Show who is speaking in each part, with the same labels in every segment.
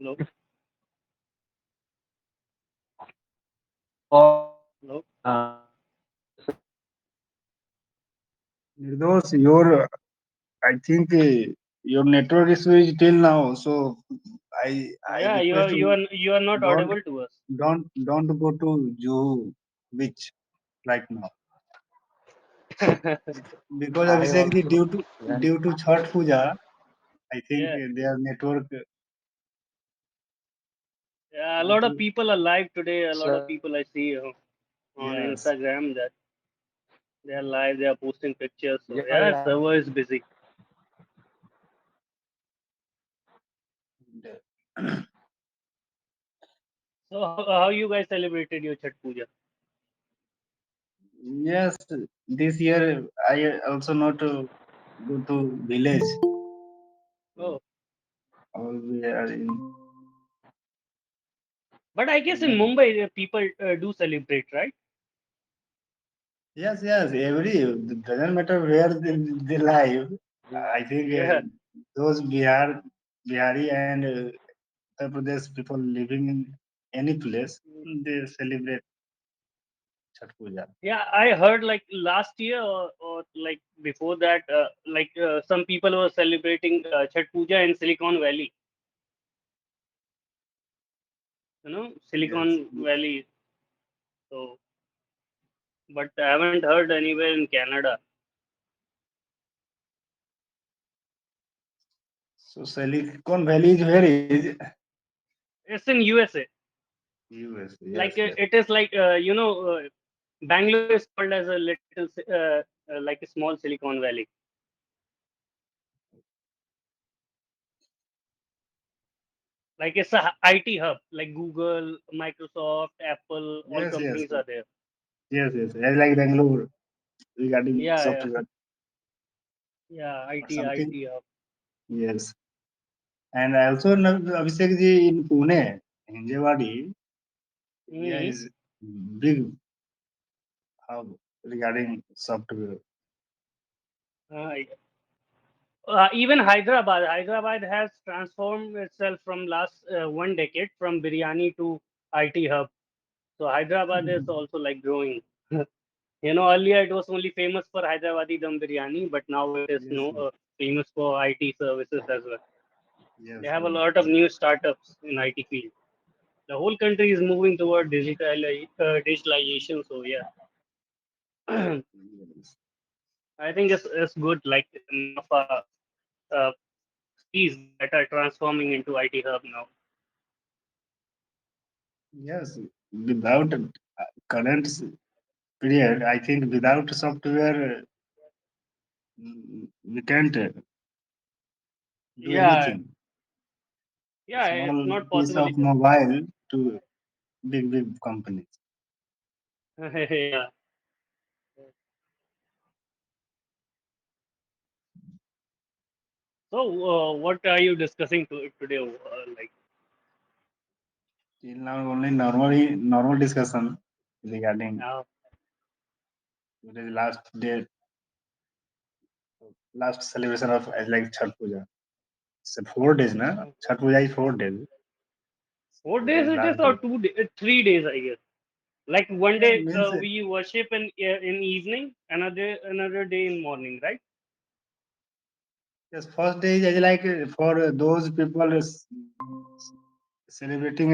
Speaker 1: Hello, hello.
Speaker 2: Nirdos, I think your network issue is till now. So I
Speaker 1: Yeah,
Speaker 2: request
Speaker 1: you are not
Speaker 2: don't
Speaker 1: audible to us.
Speaker 2: don't go to Juhu beach right now because
Speaker 3: I
Speaker 2: Abhishekjee,
Speaker 3: also when
Speaker 2: due to Chhath Puja, I think
Speaker 1: Yeah,
Speaker 2: their network.
Speaker 1: yeah. A lot of
Speaker 2: Network
Speaker 1: people are live today. A lot of
Speaker 3: so
Speaker 1: people I see on
Speaker 2: yes.
Speaker 1: Instagram that they are live. They are posting pictures. So
Speaker 3: yeah,
Speaker 1: yeah,
Speaker 3: yeah.
Speaker 1: server is busy. So how you guys celebrated your Chhat Puja?
Speaker 2: Yes, this year I also not go to village.
Speaker 1: Oh,
Speaker 2: All we are in.
Speaker 1: but I guess in
Speaker 2: Yes,
Speaker 1: Mumbai people do celebrate, right?
Speaker 2: yes. Every doesn't matter where they live. I think
Speaker 1: Yeah,
Speaker 2: those Bihari and Uttar Pradesh people living in any place, they celebrate Chhat Puja.
Speaker 1: yeah. I heard like last year or like before that, some people were celebrating Chhat Puja in Silicon Valley.
Speaker 2: Yes.
Speaker 1: Silicon Valley. So, but I haven't heard anywhere in Canada.
Speaker 2: So Silicon Valley is where is
Speaker 1: It's in USA.
Speaker 2: US.
Speaker 1: Like
Speaker 2: Yes, yes,
Speaker 1: it is like Bangalore is called as a little like a small Silicon Valley. Like it's a IT hub. Like Google, Microsoft, Apple, all
Speaker 2: yes, yes,
Speaker 1: companies are there.
Speaker 2: yes. I like Bangalore regarding
Speaker 1: Yeah, yeah,
Speaker 2: software
Speaker 1: yeah.
Speaker 2: or
Speaker 1: IT
Speaker 2: something.
Speaker 1: hub.
Speaker 2: Yes, and I also know Abhishek ji in Pune, Hinjewadi area
Speaker 1: Hmm.
Speaker 2: is big hub regarding software.
Speaker 1: Even Hyderabad has transformed itself from last 1 decade from biryani to IT hub. So Hyderabad is also like growing. Earlier it was only famous for Hyderabadi dum biryani, but now it is
Speaker 2: Yes,
Speaker 1: famous for IT services as well. They
Speaker 2: yes,
Speaker 1: have a
Speaker 2: yes,
Speaker 1: lot of new startups in IT field. The whole country is moving toward digitalization. So yeah,
Speaker 2: yes.
Speaker 1: I think it's good. Like many of our uh, cities that are transforming into IT hub now.
Speaker 2: Yes. Without current period, I think without software we can't do
Speaker 1: Yeah,
Speaker 2: anything. A
Speaker 1: yeah, it's
Speaker 2: small
Speaker 1: not
Speaker 2: piece
Speaker 1: possible.
Speaker 2: of mobile to big companies.
Speaker 1: Yeah. So what are you discussing today? Like,
Speaker 2: Till now, only normal discussion regarding
Speaker 1: uh,
Speaker 2: today's last celebration of like Chhat Puja. It's 4 days, na? Chhat Puja is 4 days.
Speaker 1: 4 days
Speaker 2: Today's
Speaker 1: it is
Speaker 2: last
Speaker 1: or
Speaker 2: day.
Speaker 1: 2 days, 3 days I guess. Like one
Speaker 2: Yeah,
Speaker 1: day
Speaker 2: means
Speaker 1: we worship in evening, another day in morning, right?
Speaker 2: yes, first day is like for those people celebrating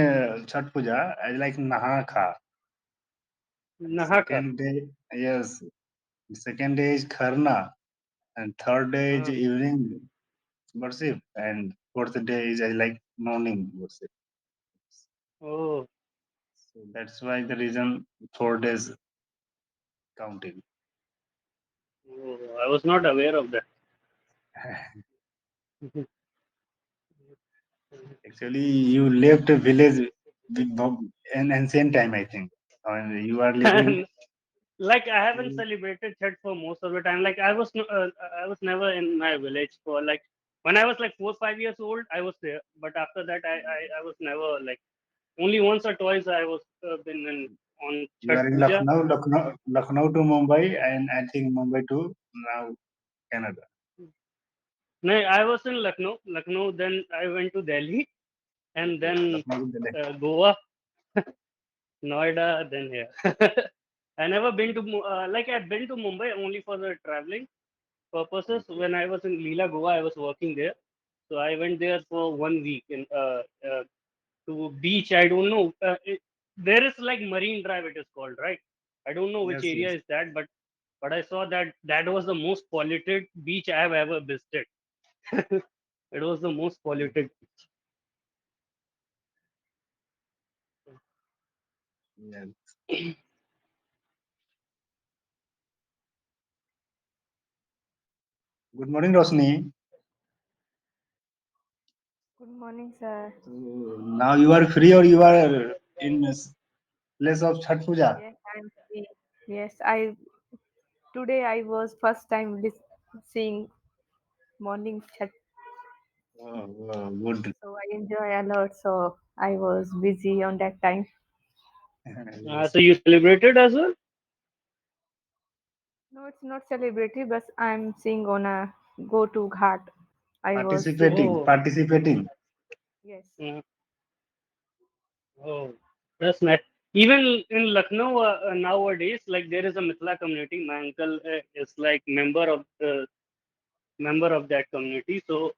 Speaker 2: Chhat Puja, is like Naha Kha. And
Speaker 1: Nahaka.
Speaker 2: second day, yes, second day is Kharna, and third day is
Speaker 1: Uh,
Speaker 2: evening worship, and fourth day is like morning worship.
Speaker 1: oh,
Speaker 2: So that's why the reason 4 days counting.
Speaker 1: oh, I was not aware of that.
Speaker 2: Actually, you left a village in ancient time, I think. And you are living.
Speaker 1: And like I haven't
Speaker 2: In,
Speaker 1: celebrated Chhat for most of the time. Like I was never in my village for like when I was like 4 5 years old. I was there, but after that I was never like only once or twice I was been in on
Speaker 2: you
Speaker 1: Chhat
Speaker 2: are in
Speaker 1: Puja.
Speaker 2: Lucknow to Mumbai, and I think Mumbai to now Canada.
Speaker 1: No, I was in Lucknow. Then I went to Delhi. and
Speaker 2: Okay.
Speaker 1: then
Speaker 2: Lucknow to Delhi.
Speaker 1: Goa, Noida, then here. I never been to like I've been to Mumbai only for the traveling purposes.
Speaker 2: Okay.
Speaker 1: When I was in Leela, Goa, I was working there, so I went there for 1 week in to beach. I don't know. There is like Marine Drive. It is called, right? I don't know which
Speaker 2: Yes,
Speaker 1: area
Speaker 2: yes.
Speaker 1: is that, but I saw that that was the most polluted beach I have ever visited. It was the most polluted.
Speaker 2: Yes. Good morning, Rosni.
Speaker 3: Good morning, sir.
Speaker 2: So now you are free or you are in place of Chhat Puja?
Speaker 3: Yes, I'm free. Yes, I today I was first time seeing morning chat,
Speaker 2: Oh, oh, good.
Speaker 3: so I enjoy a lot. So I was busy on that time.
Speaker 2: Yes.
Speaker 1: So you celebrated as well?
Speaker 3: No, it's not celebrity, but I'm seeing on a go to ghat. I was seeing.
Speaker 2: Participating,
Speaker 1: Oh,
Speaker 2: participating.
Speaker 3: Yes,
Speaker 1: mm, oh, that's nice. Even in Lucknow nowadays, like there is a Mithila community. My uncle is like member of that community. So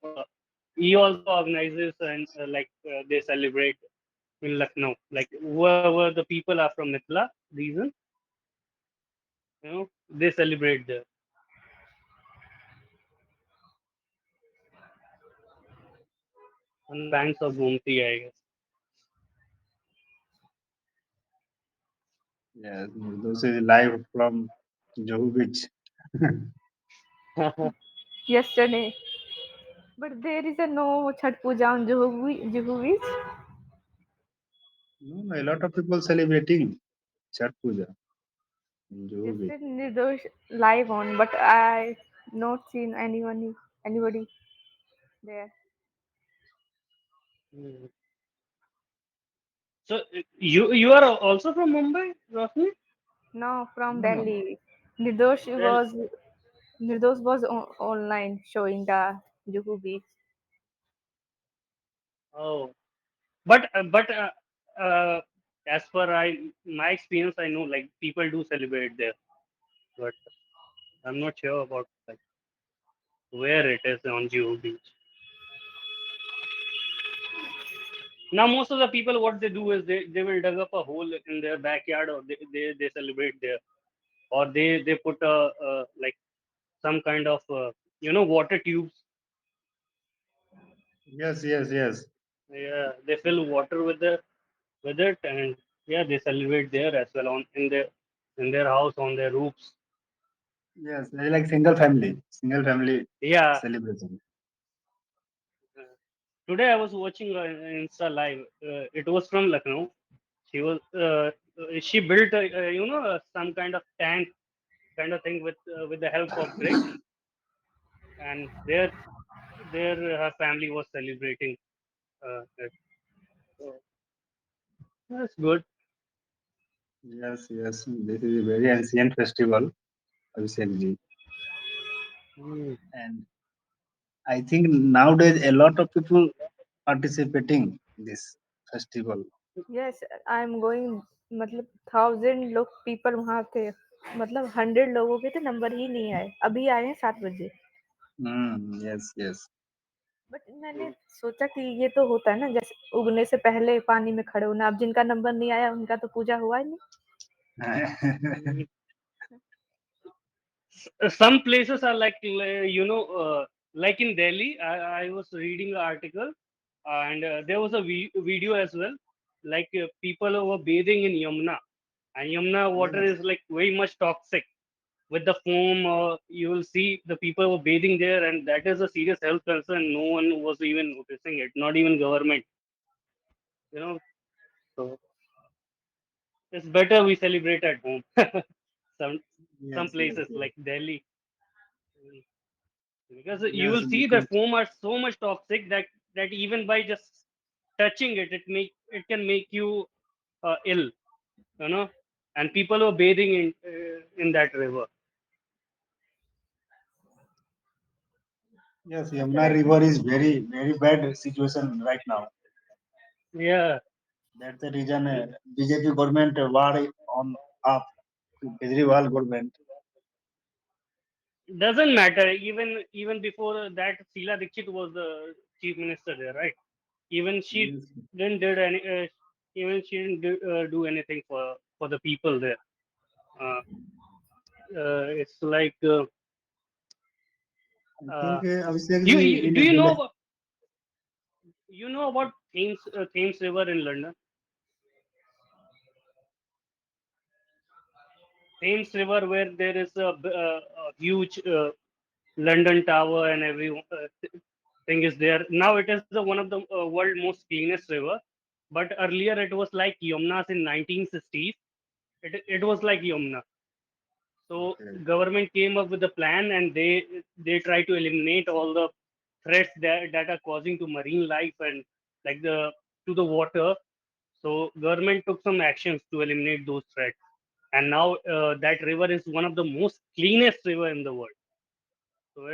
Speaker 1: he also organizes and they celebrate in Lucknow. Like whoever the people are from Mithila region, they celebrate there on the banks of Gomti, I guess.
Speaker 2: Yes, those is live from Juhu Beach.
Speaker 3: yesterday. But there is a no Chhat Puja on Juhu Beach.
Speaker 2: No, no, a lot of people celebrating Chhat Puja in Juhu Beach.
Speaker 3: Yesterday Nirdosh live on, but I not seen anybody there.
Speaker 1: Mm. So you are also from Mumbai, Rosni?
Speaker 3: No, from
Speaker 2: No, no.
Speaker 3: Delhi. Nirdosh
Speaker 1: Well,
Speaker 3: was Nirdosh was online showing the Juhu Beach.
Speaker 1: oh, but uh, as per my experience, I know like people do celebrate there, but I'm not sure about like where it is on Juhu Beach. Now, most of the people, what they do is they will dig up a hole in their backyard, or they celebrate there, or they put like some kind of water tubes.
Speaker 2: Yes, yes, yes.
Speaker 1: Yeah, they fill water with it, and yeah, they celebrate there as well on in their house on their roofs.
Speaker 2: Yes, they like single family
Speaker 1: Yeah.
Speaker 2: celebration.
Speaker 1: uh, Today I was watching Insta live. It was from Lucknow. She built some kind of tank kind of thing with the help of bricks, and there her family was celebrating it. So that's good.
Speaker 2: Yes, yes. This is a very ancient festival, Abhishekjee.
Speaker 1: Mm.
Speaker 2: And I think nowadays a lot of people participating this festival.
Speaker 3: Yes, I'm going. मतलब 1,000 लोग people वहाँ थे. मतलब 100 लोगों के तो number ही नहीं आए. अभी आए हैं 7 बजे.
Speaker 2: Yes, yes.
Speaker 3: बट मैंने सोचा कि ये तो होता है ना, जैसे उगने से पहले पानी में खड़े होना. अब जिनका नंबर नहीं आया उनका तो पूजा हुआ ही नहीं.
Speaker 1: Mm. Some places are like like in Delhi. I was reading an article, and there was a video as well. Like people were bathing in Yamuna, and Yamuna water
Speaker 2: Yes,
Speaker 1: is like very much toxic with the foam. You will see the people were bathing there, and that is a serious health concern. No one was even noticing it, not even government. You know, so it's better we celebrate at home. some some
Speaker 2: yes, yes,
Speaker 1: places
Speaker 2: yes.
Speaker 1: like Delhi, because you
Speaker 2: Yes,
Speaker 1: will see the
Speaker 2: because
Speaker 1: foam are so much toxic that even by just touching it, it can make you ill. You know, and people were bathing in that river.
Speaker 2: yes,
Speaker 3: Yes,
Speaker 2: Yamuna
Speaker 3: right.
Speaker 2: River is very, very bad situation right now.
Speaker 1: Yeah,
Speaker 2: That's the reason BJP government war on up to Kejriwal government.
Speaker 1: doesn't matter. Even before that, Sheila Dikshit was the chief minister there, right? Even she
Speaker 2: Yes,
Speaker 1: didn't did any. Even she didn't do anything for the people there. Uh, it's like
Speaker 2: I
Speaker 1: uh,
Speaker 2: think Abhishek
Speaker 1: you,
Speaker 2: ji
Speaker 1: you
Speaker 2: in
Speaker 1: do you know
Speaker 2: Delhi.
Speaker 1: about Thames River in London? Thames River, where there is a huge London Tower and every thing is there. Now it is one of the world most cleanest river. But earlier it was like Yamuna in 1960s. It was like Yamuna. So
Speaker 2: Okay.
Speaker 1: government came up with a plan and they try to eliminate all the threats that are causing to marine life and like the to the water. So government took some actions to eliminate those threats. And now that river is one of the most cleanest river in the world. So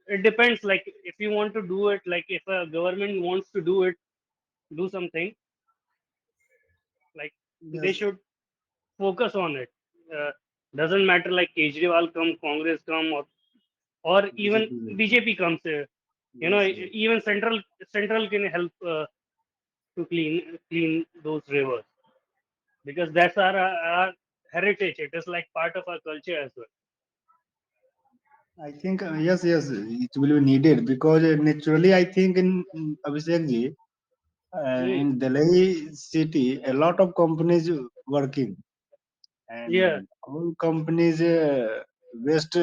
Speaker 1: it depends. Like if you want to do it, like if a government wants to do it, do something like they
Speaker 2: Yes,
Speaker 1: should focus on it. Uh, doesn't matter like Kejriwal come, Congress come, or even
Speaker 2: BJP will come.
Speaker 1: BJP comes.
Speaker 2: Yes, yes.
Speaker 1: Even central can help to clean those rivers because that's our heritage. It is like part of our culture as well.
Speaker 2: I think yes, yes, it will be needed because naturally, I think in Abhishek ji,
Speaker 1: Hmm.
Speaker 2: in Delhi city, a lot of companies working, and
Speaker 1: Yeah,
Speaker 2: all companies waste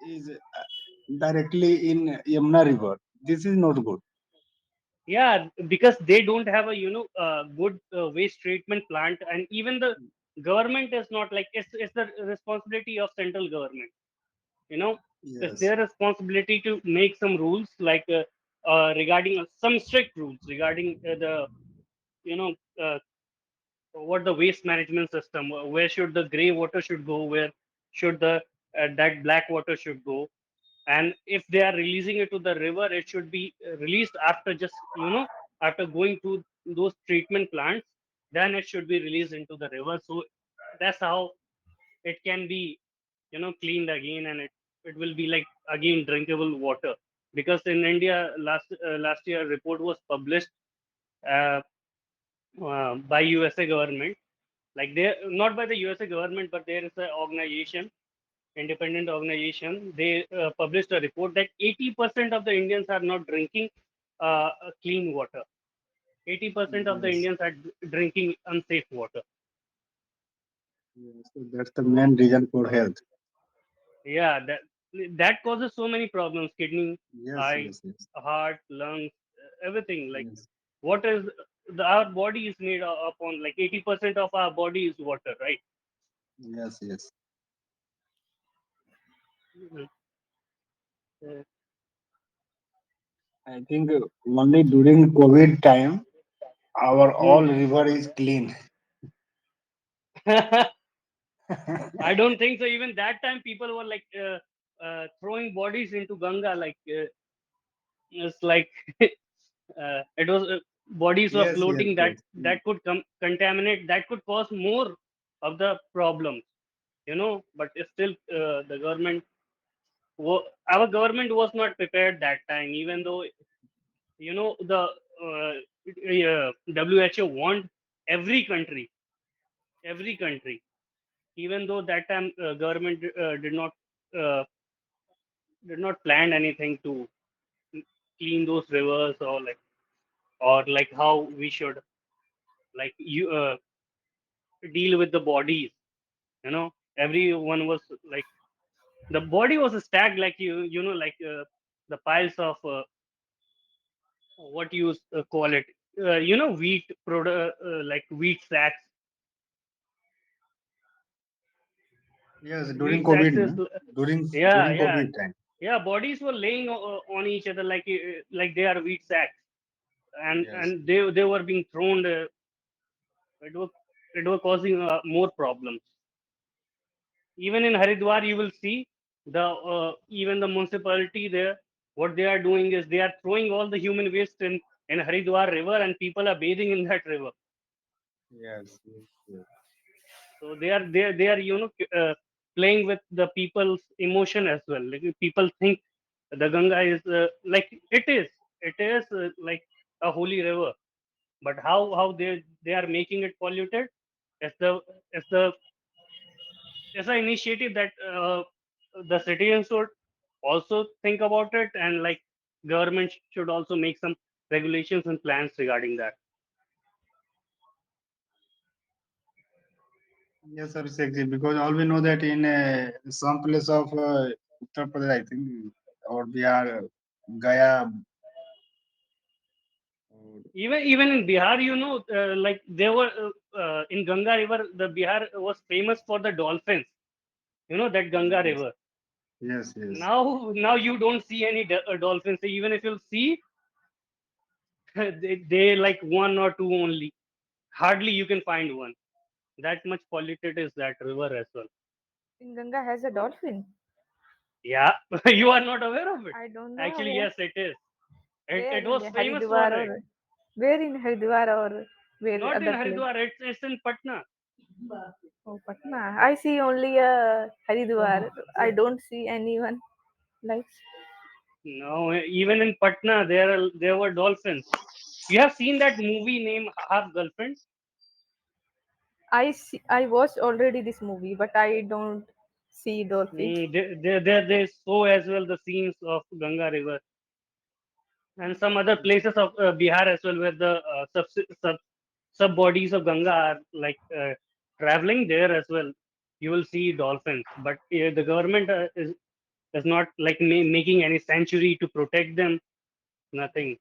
Speaker 2: is directly in Yamuna River. This is not good.
Speaker 1: yeah, because they don't have a good waste treatment plant, and even the government is not like it's the responsibility of central government. You know, it's
Speaker 2: Yes,
Speaker 1: their responsibility to make some rules like regarding some strict rules regarding the you know uh, what the waste management system, where should the gray water should go, where should the that black water should go, and if they are releasing it to the river it should be released after just after going to those treatment plants, then it should be released into the river. So that's how it can be cleaned again, and it will be like again drinkable water. Because in India last year a report was published uh, by USA government, like they not by the USA government, but there is an organization, independent organization. They published a report that 80% of the Indians are not drinking clean water. 80% of the
Speaker 2: yes,
Speaker 1: Indians are drinking unsafe water.
Speaker 2: yes. So that's the
Speaker 1: So
Speaker 2: main reason for health.
Speaker 1: yeah, that causes so many problems: kidney,
Speaker 2: Yes,
Speaker 1: eye,
Speaker 2: yes, yes,
Speaker 1: heart, lungs, everything. Like
Speaker 2: yes,
Speaker 1: what is our body is made up on, like 80% of our body is water, right?
Speaker 2: yes, yes.
Speaker 1: Mhm. Uh,
Speaker 2: I think only during COVID time, our all
Speaker 1: hmm.
Speaker 2: river is clean.
Speaker 1: I don't think so. Even that time, people were like throwing bodies into Ganga. Like it's like it was bodies were
Speaker 2: Yes, yes,
Speaker 1: floating that
Speaker 2: yes.
Speaker 1: that could contaminate, that could cause more of the problems. But still, the government, our government was not prepared that time. Even though the WHO warned every country, every country. Even though that time government uh, did not plan anything to clean those rivers, or like how we should like you deal with the bodies. Everyone was like the body was stacked like like the piles of what you call it, wheat product, like wheat sacks.
Speaker 2: Yes, during
Speaker 1: Wheat
Speaker 2: COVID,
Speaker 1: sacks is
Speaker 2: no? During
Speaker 1: yeah,
Speaker 2: during
Speaker 1: yeah,
Speaker 2: COVID time.
Speaker 1: yeah, bodies were laying on each other like they are wheat sacks, and
Speaker 2: Yes,
Speaker 1: and they were being thrown. It was it was causing more problems. Even in Haridwar, you will see the even the municipality there. What they are doing is they are throwing all the human waste in in Haridwar river, and people are bathing in that river.
Speaker 2: Yes, yes, yes.
Speaker 1: So they are playing with the people's emotion as well. Like people think the Ganga is like it is like a holy river, but how they are making it polluted. It's the it's the it's the initiative that the citizens should also think about it, and like government should also make some regulations and plans regarding that.
Speaker 2: Yes, Abhishekjee, because all we know that in some place of Uttar Pradesh, I think, or Bihar, Gaya, or,
Speaker 1: Even in Bihar, like they were in Ganga River, the Bihar was famous for the dolphins. That Ganga
Speaker 2: yes,
Speaker 1: River.
Speaker 2: yes, yes,
Speaker 1: Now you don't see any dolphins. Even if you'll see, they like one or two only. Hardly you can find one. That much polluted is that river as well.
Speaker 3: In Ganga has a dolphin.
Speaker 1: Yeah, you are not aware of it.
Speaker 3: I don't know
Speaker 1: Actually, yes, it is. It,
Speaker 3: where
Speaker 1: it
Speaker 3: in
Speaker 1: was
Speaker 3: the
Speaker 1: famous for
Speaker 3: Haridwar
Speaker 1: it.
Speaker 3: or where in Haridwar or where
Speaker 1: Not in
Speaker 3: other place.
Speaker 1: Haridwar. It's in Patna.
Speaker 3: Oh, Patna. I see only a Haridwar. I don't see anyone like.
Speaker 1: No, even in Patna, there were dolphins. You have seen that movie named Half Girlfriend?
Speaker 3: I see. I watched already this movie, but I don't see dolphin.
Speaker 1: They show as well the scenes of Ganga River and some other places of Bihar as well, where the sub bodies of Ganga are like traveling there as well. You will see dolphins, but the government is not like making any sanctuary to protect them. Nothing.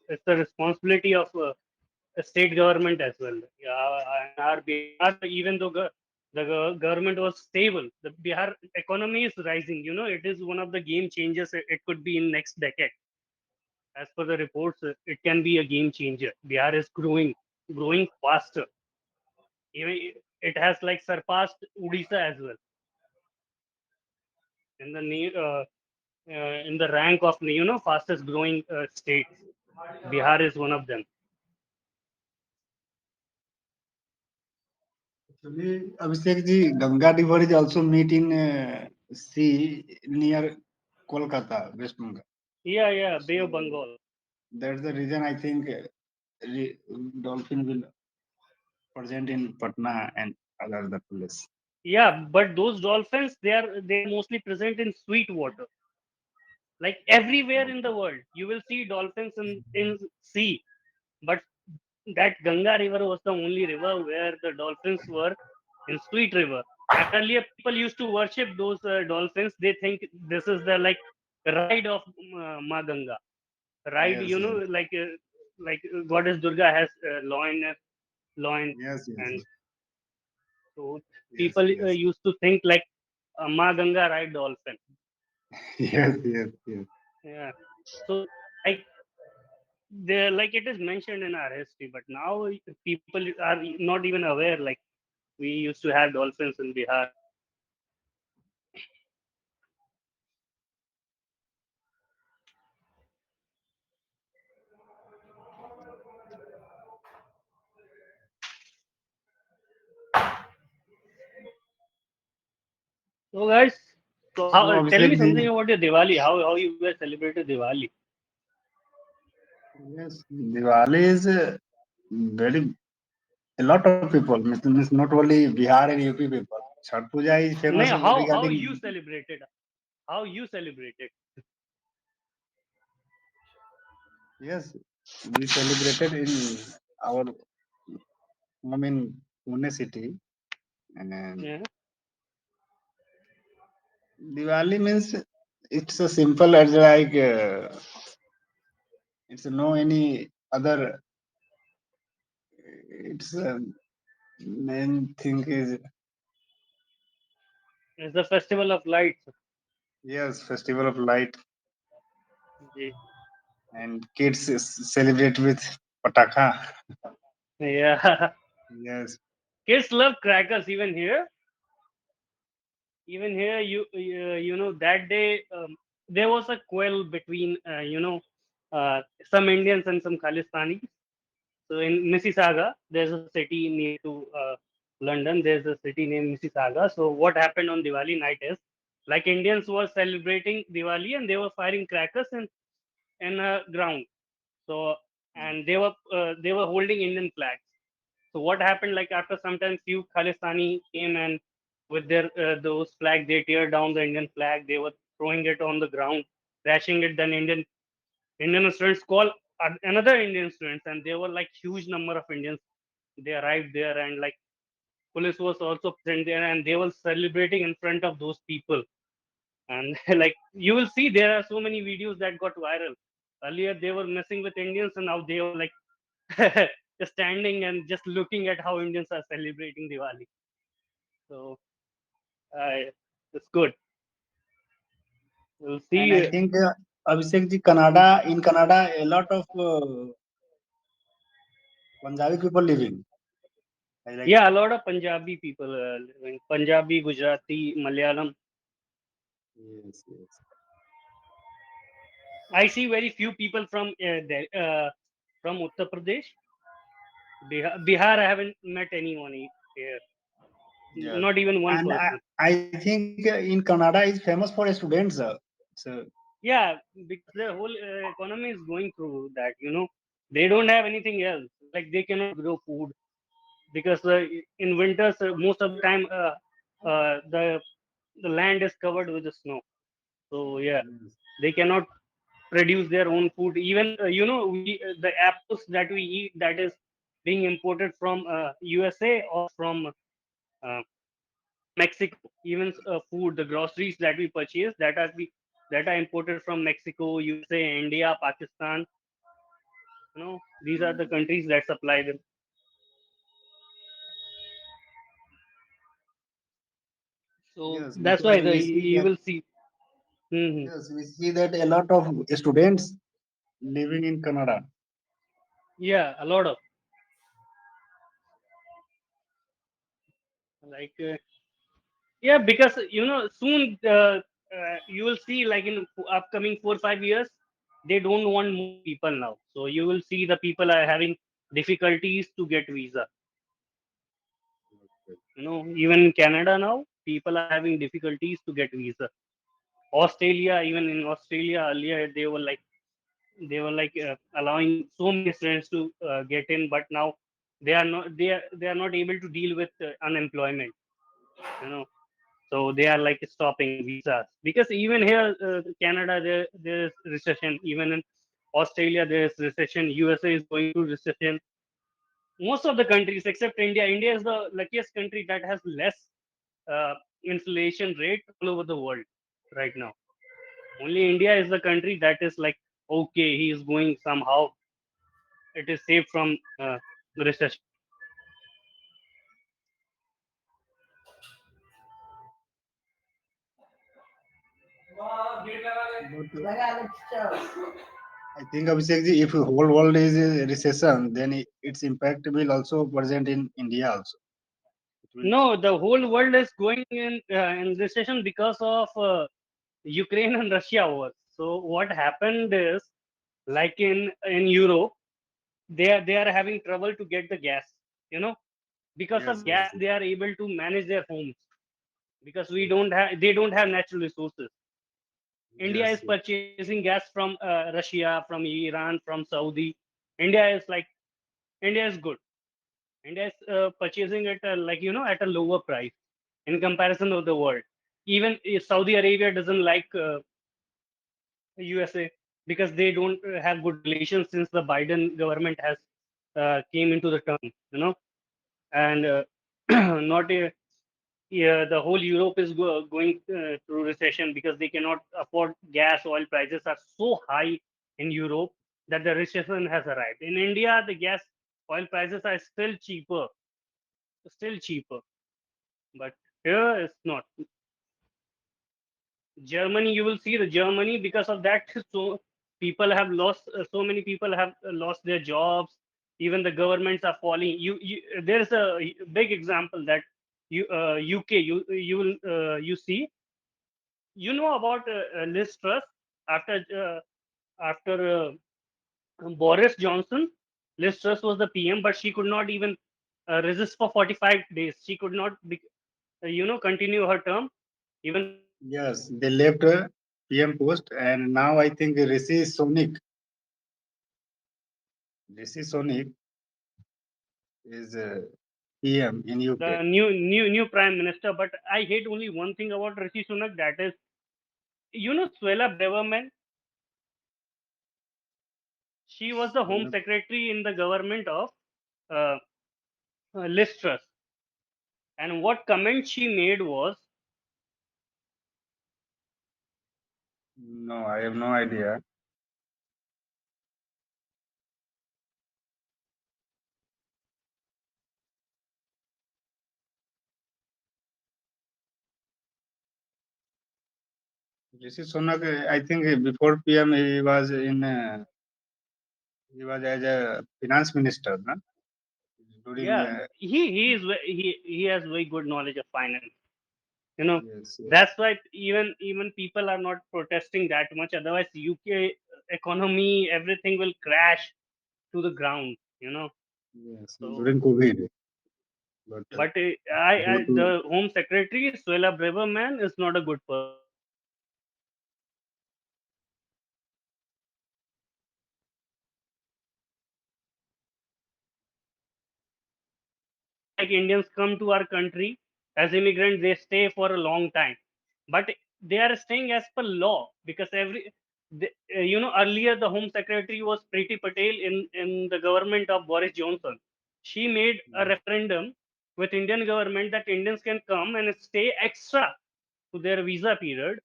Speaker 1: It's the responsibility of the state government as well. Yeah, and our Bihar, even though the government was stable, the Bihar economy is rising. It is one of the game changers. It could be in next decade. As per the reports, it can be a game changer. Bihar is growing faster. Even it has like surpassed Odisha as well in the in the rank of fastest growing states. Bihar is one of them.
Speaker 2: actually, Abhishekjee, Ganga River is also meet in sea near Kolkata, West Bengal.
Speaker 1: Yeah, yeah, Bay of
Speaker 2: So
Speaker 1: Bengal.
Speaker 2: that's the reason I think re- dolphin will present in Patna and other place.
Speaker 1: Yeah, but those dolphins they are mostly present in sweet water. Like everywhere in the world, you will see dolphins in sea. But that Ganga River was the only river where the dolphins were in sweet river. And earlier people used to worship those dolphins. They think this is the like ride of Ma Ganga. Ride,
Speaker 2: Yes, yes,
Speaker 1: like goddess Durga has loin,
Speaker 2: yes, yes,
Speaker 1: and so
Speaker 2: yes,
Speaker 1: people
Speaker 2: yes,
Speaker 1: used to think like Ma Ganga ride dolphin.
Speaker 2: yes, yes, yes.
Speaker 1: Yeah. So like like it is mentioned in our history, but now people are not even aware. Like we used to have dolphins in Bihar. So guys, so
Speaker 2: So
Speaker 1: how? Tell me
Speaker 2: Abhishek
Speaker 1: something
Speaker 2: ji,
Speaker 1: about your Diwali. How you guys celebrated Diwali?
Speaker 2: yes, Diwali is very a lot of people. Means not only Bihar and UP people. Chhat Puja is
Speaker 1: No,
Speaker 2: famous
Speaker 1: how
Speaker 2: regarding.
Speaker 1: you celebrated? How you celebrated?
Speaker 2: Yes, we celebrated in our home in Pune city, and
Speaker 1: Yeah.
Speaker 2: Diwali means it's a simple as like it's no any other. It's main thing is
Speaker 1: It's the festival of lights.
Speaker 2: yes, festival of light,
Speaker 1: Ji.
Speaker 2: and kids celebrate with pataka.
Speaker 1: Yeah.
Speaker 2: Yes,
Speaker 1: Kids love crackers even here that day there was a quarrel between some Indians and some Khalistanis. So in Mississauga, there's a city near to London. There's a city named Mississauga. So what happened on Diwali night is, like Indians were celebrating Diwali and they were firing crackers in a ground. So and they were holding Indian flags. So what happened? Like after some time, few Khalistani came and with their those flags, they tear down the Indian flag. They were throwing it on the ground, crashing it. Then Indian students call another Indian students, and there were like huge number of Indians. They arrived there, and like police was also present there, and they were celebrating in front of those people. And like you will see, there are so many videos that got viral. Earlier, they were messing with Indians, and now they were like just standing and just looking at how Indians are celebrating Diwali. So it's good. We'll
Speaker 2: And I
Speaker 1: see.
Speaker 2: think Abhishek ji, Canada, in Canada, a lot of Punjabi people living. I like,
Speaker 1: Yeah, a lot of Punjabi people living. Punjabi, Gujarati, Malayalam.
Speaker 2: yes, yes.
Speaker 1: I see very few people from Uttar Pradesh. Bihar, I haven't met anyone here.
Speaker 2: Yes.
Speaker 1: Not even one
Speaker 2: And
Speaker 1: person.
Speaker 2: I think in Canada is famous for students. So
Speaker 1: Yeah, because their whole economy is going through that. They don't have anything else. Like they cannot grow food because in winters most of the time the land is covered with the snow. So yeah,
Speaker 2: yes,
Speaker 1: they cannot produce their own food. Even we the apples that we eat, that is being imported from USA or from uh, Mexico. Even food, the groceries that we purchase, that are imported from Mexico, USA, India, Pakistan. These are the countries that supply them. So
Speaker 2: yes,
Speaker 1: that's
Speaker 2: because
Speaker 1: why
Speaker 2: we see
Speaker 1: you
Speaker 2: that,
Speaker 1: will see. Hmm.
Speaker 2: yes, we see that a lot of students living in Canada.
Speaker 1: Yeah, a lot of, like yeah, because soon you will see, like in upcoming 4 5 years, they don't want more people now. So you will see the people are having difficulties to get visa. Even in Canada now, people are having difficulties to get visa. Australia, even in Australia earlier, they were like allowing so many students to get in, but now they are not able to deal with unemployment. You know, so they are like stopping visas, because even here, Canada, there is recession. Even in Australia, there is recession. USA is going through recession. Most of the countries except India. India is the luckiest country that has less uh, inflation rate all over the world right now. Only India is the country that is like, okay, he is going somehow, it is safe from recession.
Speaker 2: But I think Abhishek ji, if whole world is a recession, then its impact will also present in India also. It will,
Speaker 1: No, the whole world is going in recession because of Ukraine and Russia war. So what happened is, like in Europe, they are having trouble to get the gas. You know, because
Speaker 2: yes,
Speaker 1: of
Speaker 2: yes,
Speaker 1: gas, they are able to manage their homes, because they don't have natural resources. India
Speaker 2: yes,
Speaker 1: is
Speaker 2: yes,
Speaker 1: purchasing gas from Russia, from Iran, from Saudi. India is like, India is good. India is purchasing it like at a lower price in comparison of the world. Even if Saudi Arabia doesn't like USA, because they don't have good relations since the Biden government has came into the term. And not yeah, the whole Europe is going through recession because they cannot afford gas. Oil prices are so high in Europe that the recession has arrived. In India, the gas oil prices are still cheaper, but here it's not. Germany, you will see the Germany, because of that, so people have lost. So many people have lost their jobs. Even the governments are falling. There's a big example that UK. You will you see. You know about Liz Truss after. Boris Johnson, Liz Truss was the PM, but she could not even resist for 45 days. She could not, continue her term even for 45 days.
Speaker 2: Yes, they left a PM post, and now I think Rishi Sonik is PM in UK.
Speaker 1: The new prime minister. But I hate only one thing about Rishi Sunak. That is, Suella Braverman. She was the Home Secretary in the government of uh, Liz Truss, and what comment she made was,
Speaker 2: No, I have no idea. Rishi Sunak, I think before PM he was as a finance minister, no? During
Speaker 1: yeah, he has very good knowledge of finance. You know,
Speaker 2: yes, yes,
Speaker 1: that's why even people are not protesting that much. Otherwise, UK economy, everything will crash to the ground.
Speaker 2: yes,
Speaker 1: So,
Speaker 2: during COVID, but
Speaker 1: but
Speaker 2: due to
Speaker 1: the Home Secretary Suella Braverman is not a good person. Like Indians come to our country as immigrants, they stay for a long time, but they are staying as per law because earlier the Home Secretary was Priti Patel in the government of Boris Johnson. She made a referendum with Indian government that Indians can come and stay extra to their visa period,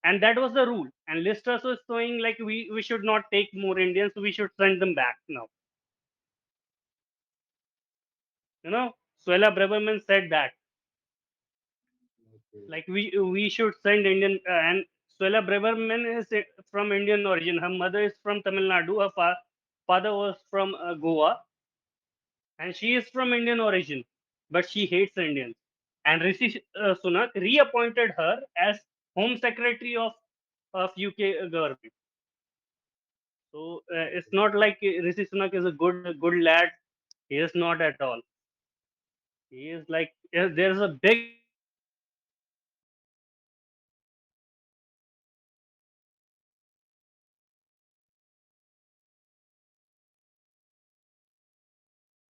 Speaker 1: and that was the rule. And Liz Truss was saying like we should not take more Indians, we should send them back now. Suella Braverman said that
Speaker 2: okay,
Speaker 1: like we should send Indian and Suella Braverman is from Indian origin. Her mother is from Tamil Nadu. Her father was from Goa, and she is from Indian origin, but she hates Indians. And Rishi Sunak reappointed her as Home Secretary of UK government. So it's not like Rishi Sunak is a good lad. He is not at all. He is like there's a big difference between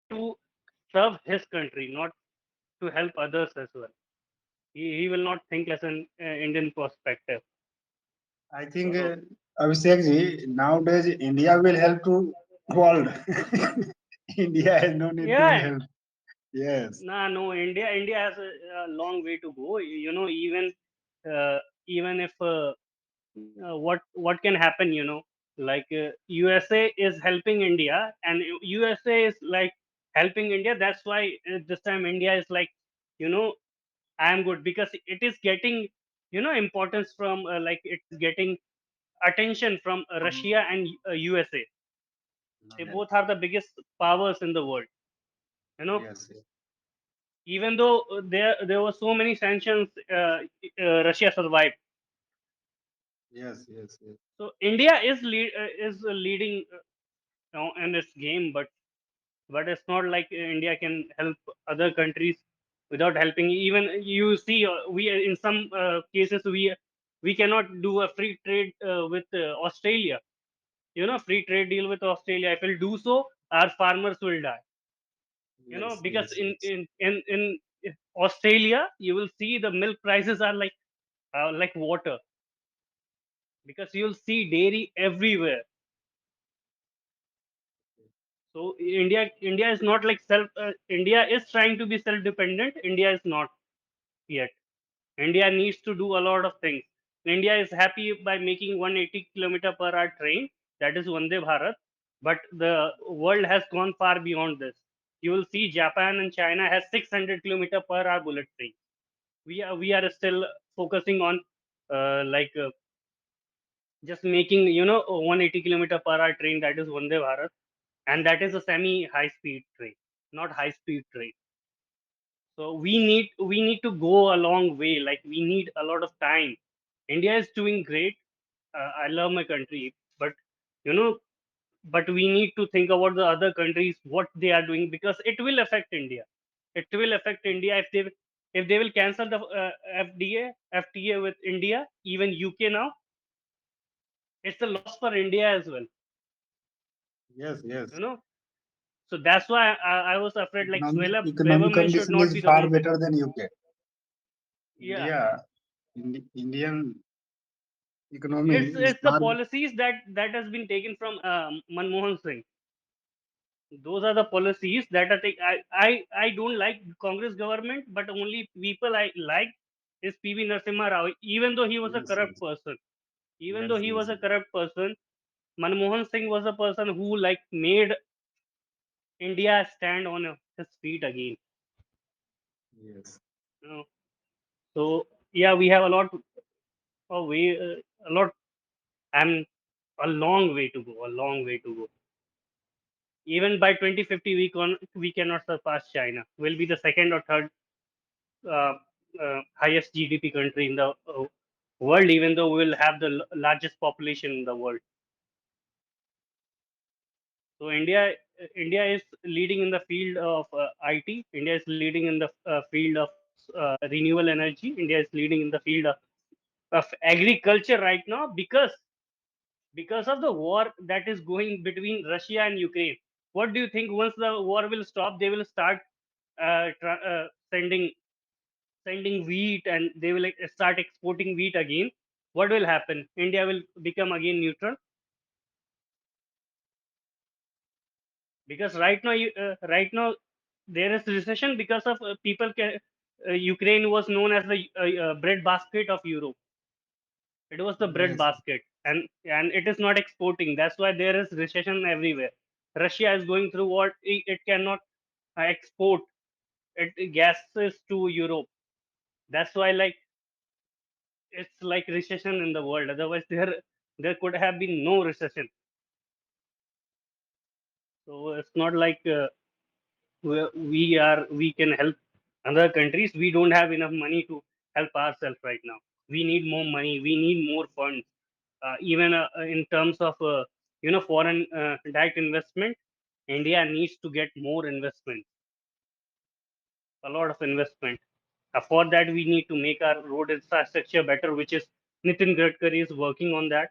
Speaker 1: to serve his country, not to help others as well. He will not think as an Indian perspective.
Speaker 2: I think
Speaker 1: So
Speaker 2: Abhishekjee, nowadays India will help to world. India has no need to
Speaker 1: yeah,
Speaker 2: help. Yes,
Speaker 1: no, India has a long way to go. Uh, even if what can happen, like USA is helping India, and USA is like helping India. That's why this time India is like, you know, I am good because it is getting, importance from like it is getting attention from Russia and USA. They
Speaker 2: yes,
Speaker 1: both are the biggest powers in the world. You know,
Speaker 2: yes,
Speaker 1: even though there were so many sanctions, Russia survived.
Speaker 2: yes, yes, yes,
Speaker 1: So India is leading in this game, but it's not like India can help other countries without helping. Even you see, we in some cases we cannot do a free trade with Australia. Free trade deal with Australia. If we'll do so, our farmers will die.
Speaker 2: yes,
Speaker 1: Because
Speaker 2: yes,
Speaker 1: in Australia, you will see the milk prices are like water because you'll see dairy everywhere. So India is not like self. India is trying to be self dependent. India is not yet. India needs to do a lot of things. India is happy by making 180 kilometer per hour train. That is Vande Bharat. But the world has gone far beyond this. You will see Japan and China has 600 kilometer per hour bullet train. We are still focusing on like just making 180 kilometer per hour train, that is Vande Bharat, and that is a semi high speed train, not high speed train. So we need to go a long way. Like we need a lot of time. India is doing great. I love my country, but you know but we need to think about the other countries what they are doing, because it will affect India. It will affect India if they will cancel the FTA with India, even UK now. It's a loss for India as well,
Speaker 2: Yes,
Speaker 1: you
Speaker 2: yes.
Speaker 1: know. So that's why I was afraid, like, Swela
Speaker 2: Economic
Speaker 1: government should
Speaker 2: condition
Speaker 1: not
Speaker 2: is
Speaker 1: be the
Speaker 2: far
Speaker 1: one.
Speaker 2: better than UK.
Speaker 1: Yeah,
Speaker 2: India, Indian economy is
Speaker 1: it's the
Speaker 2: far.
Speaker 1: policies that has been taken from Manmohan Singh. Those are the policies that are I don't like Congress government, but only people I like is PV Narasimha Rao. Even though he was a
Speaker 2: Yes,
Speaker 1: corrupt
Speaker 2: yes,
Speaker 1: person, even though
Speaker 2: yes,
Speaker 1: he was
Speaker 2: yes,
Speaker 1: a corrupt person, Manmohan Singh was a person who, like, made India stand on his feet again.
Speaker 2: yes.
Speaker 1: You know? So yeah, we have a lot of way, a lot, and a long way to go. A long way to go. Even by 2050, we cannot surpass China. We'll be the second or third uh, highest GDP country in the world, even though we will have the largest population in the world. So India is leading in the field of IT. India is leading in the field of renewable energy. India is leading in the field of agriculture right now, because of the war that is going between Russia and Ukraine. What do you think? Once the war will stop, they will start sending wheat, and they will, like, start exporting wheat again. What will happen? India will become again neutral, because right now there is recession because of Ukraine was known as the bread basket of Europe. It was the bread
Speaker 2: Yes,
Speaker 1: basket, and it is not exporting. That's why there is recession everywhere. Russia is going through what it cannot export it gases to Europe. That's why, like, it's like recession in the world. Otherwise, there could have been no recession. So it's not like we can help other countries. We don't have enough money to help ourselves right now. We need more money. We need more funds. Even in terms of foreign direct investment, India needs to get more investment, a lot of investment. For that, we need to make our road infrastructure better, which is Nitin Gadkari is working on that.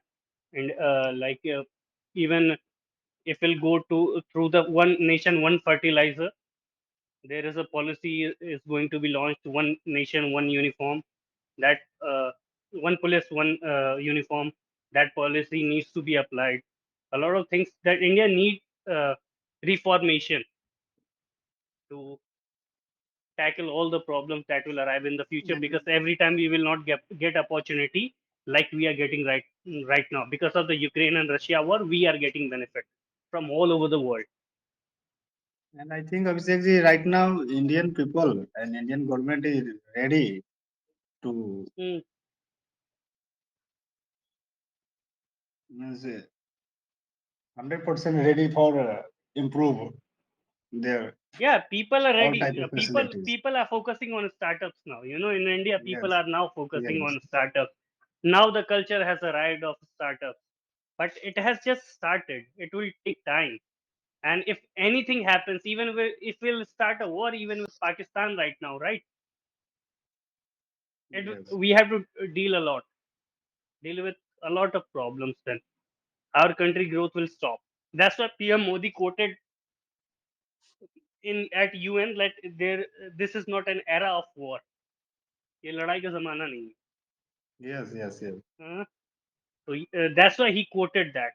Speaker 1: And even if we'll go to through the one nation, one fertilizer, there is a policy is going to be launched: one nation, one uniform. That one police, one uniform. That policy needs to be applied. A lot of things that India needs reformation to tackle all the problems that will arrive in the future, because
Speaker 2: and
Speaker 1: every time we will not get opportunity like we are getting right now because of the Ukraine and Russia war. We are getting benefit from all over the world.
Speaker 2: I think Abhishekji, right now Indian people and Indian government is ready to
Speaker 1: Mm.
Speaker 2: 100% ready for improve their
Speaker 1: Yeah, people are
Speaker 2: all
Speaker 1: ready.
Speaker 2: type of facilities.
Speaker 1: People are focusing on startups now. In India, people
Speaker 2: Yes,
Speaker 1: are now focusing
Speaker 2: yes.
Speaker 1: on startups. Now the culture has arrived of startups, but it has just started. It will take time. And if anything happens, even if we'll start a war, even with Pakistan right now, right?
Speaker 2: Yes,
Speaker 1: We have to deal with a lot of problems. Then our country growth will stop. That's why PM Modi quoted in at UN that this is not an era of war. ये लड़ाई का जमाना नहीं
Speaker 2: yes.
Speaker 1: है. So that's why he quoted that.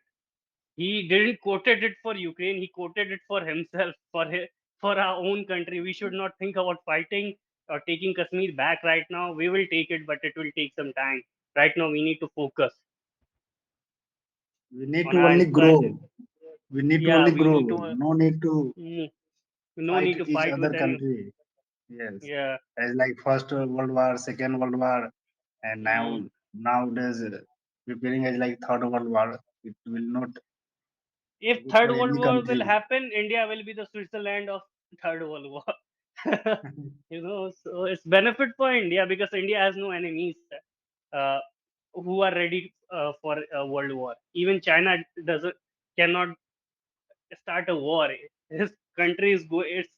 Speaker 1: He didn't quoted it for Ukraine. He quoted it for himself, for our own country. We should not think about fighting or taking Kashmir back right now. We will take it, but it will take some time. Right now, we need to focus
Speaker 2: We need
Speaker 1: on
Speaker 2: to
Speaker 1: our
Speaker 2: only
Speaker 1: infra.
Speaker 2: grow. We need to
Speaker 1: Yeah,
Speaker 2: only
Speaker 1: we need
Speaker 2: grow.
Speaker 1: to.
Speaker 2: No need to
Speaker 1: Mm, no
Speaker 2: fight
Speaker 1: need to
Speaker 2: each
Speaker 1: fight with
Speaker 2: other
Speaker 1: any.
Speaker 2: country. Yes,
Speaker 1: Yeah.
Speaker 2: as like First World War, Second World War, and
Speaker 1: Mm.
Speaker 2: nowadays preparing as like Third World War. It will not
Speaker 1: If
Speaker 2: good
Speaker 1: Third
Speaker 2: for
Speaker 1: World
Speaker 2: any
Speaker 1: War will
Speaker 2: country.
Speaker 1: happen, India will be the Switzerland of Third World War. So it's benefit for India because India has no enemies uh, who are ready for a world war. Even China doesn't cannot. start a war. His country is it's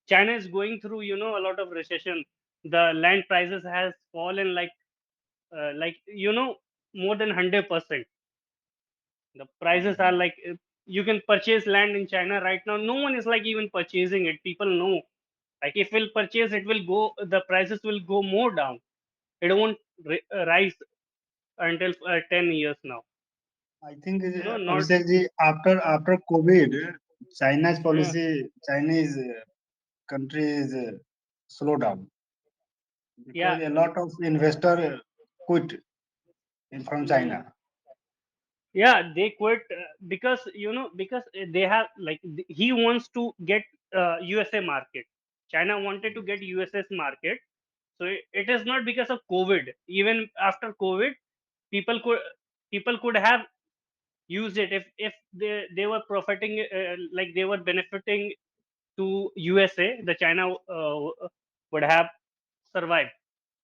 Speaker 1: China is going through, a lot of recession. The land prices has fallen like more than 100%. The prices are like you can purchase land in China right now. No one is like even purchasing it. People know like if we'll purchase, it will go. The prices will go more down. It won't rise until 10 years now.
Speaker 2: I think
Speaker 1: Not
Speaker 2: Abhishekji, after COVID, China's
Speaker 1: uh,
Speaker 2: policy, Chinese country is slow down
Speaker 1: yeah.
Speaker 2: because a lot of investor quit from
Speaker 1: mm,
Speaker 2: China.
Speaker 1: yeah, they quit because because they have like he wants to get USA market. China wanted to get US's market, so it is not because of COVID. Even after COVID, people could people could have used it if they were profiting like they were benefiting to USA. The China would have survived,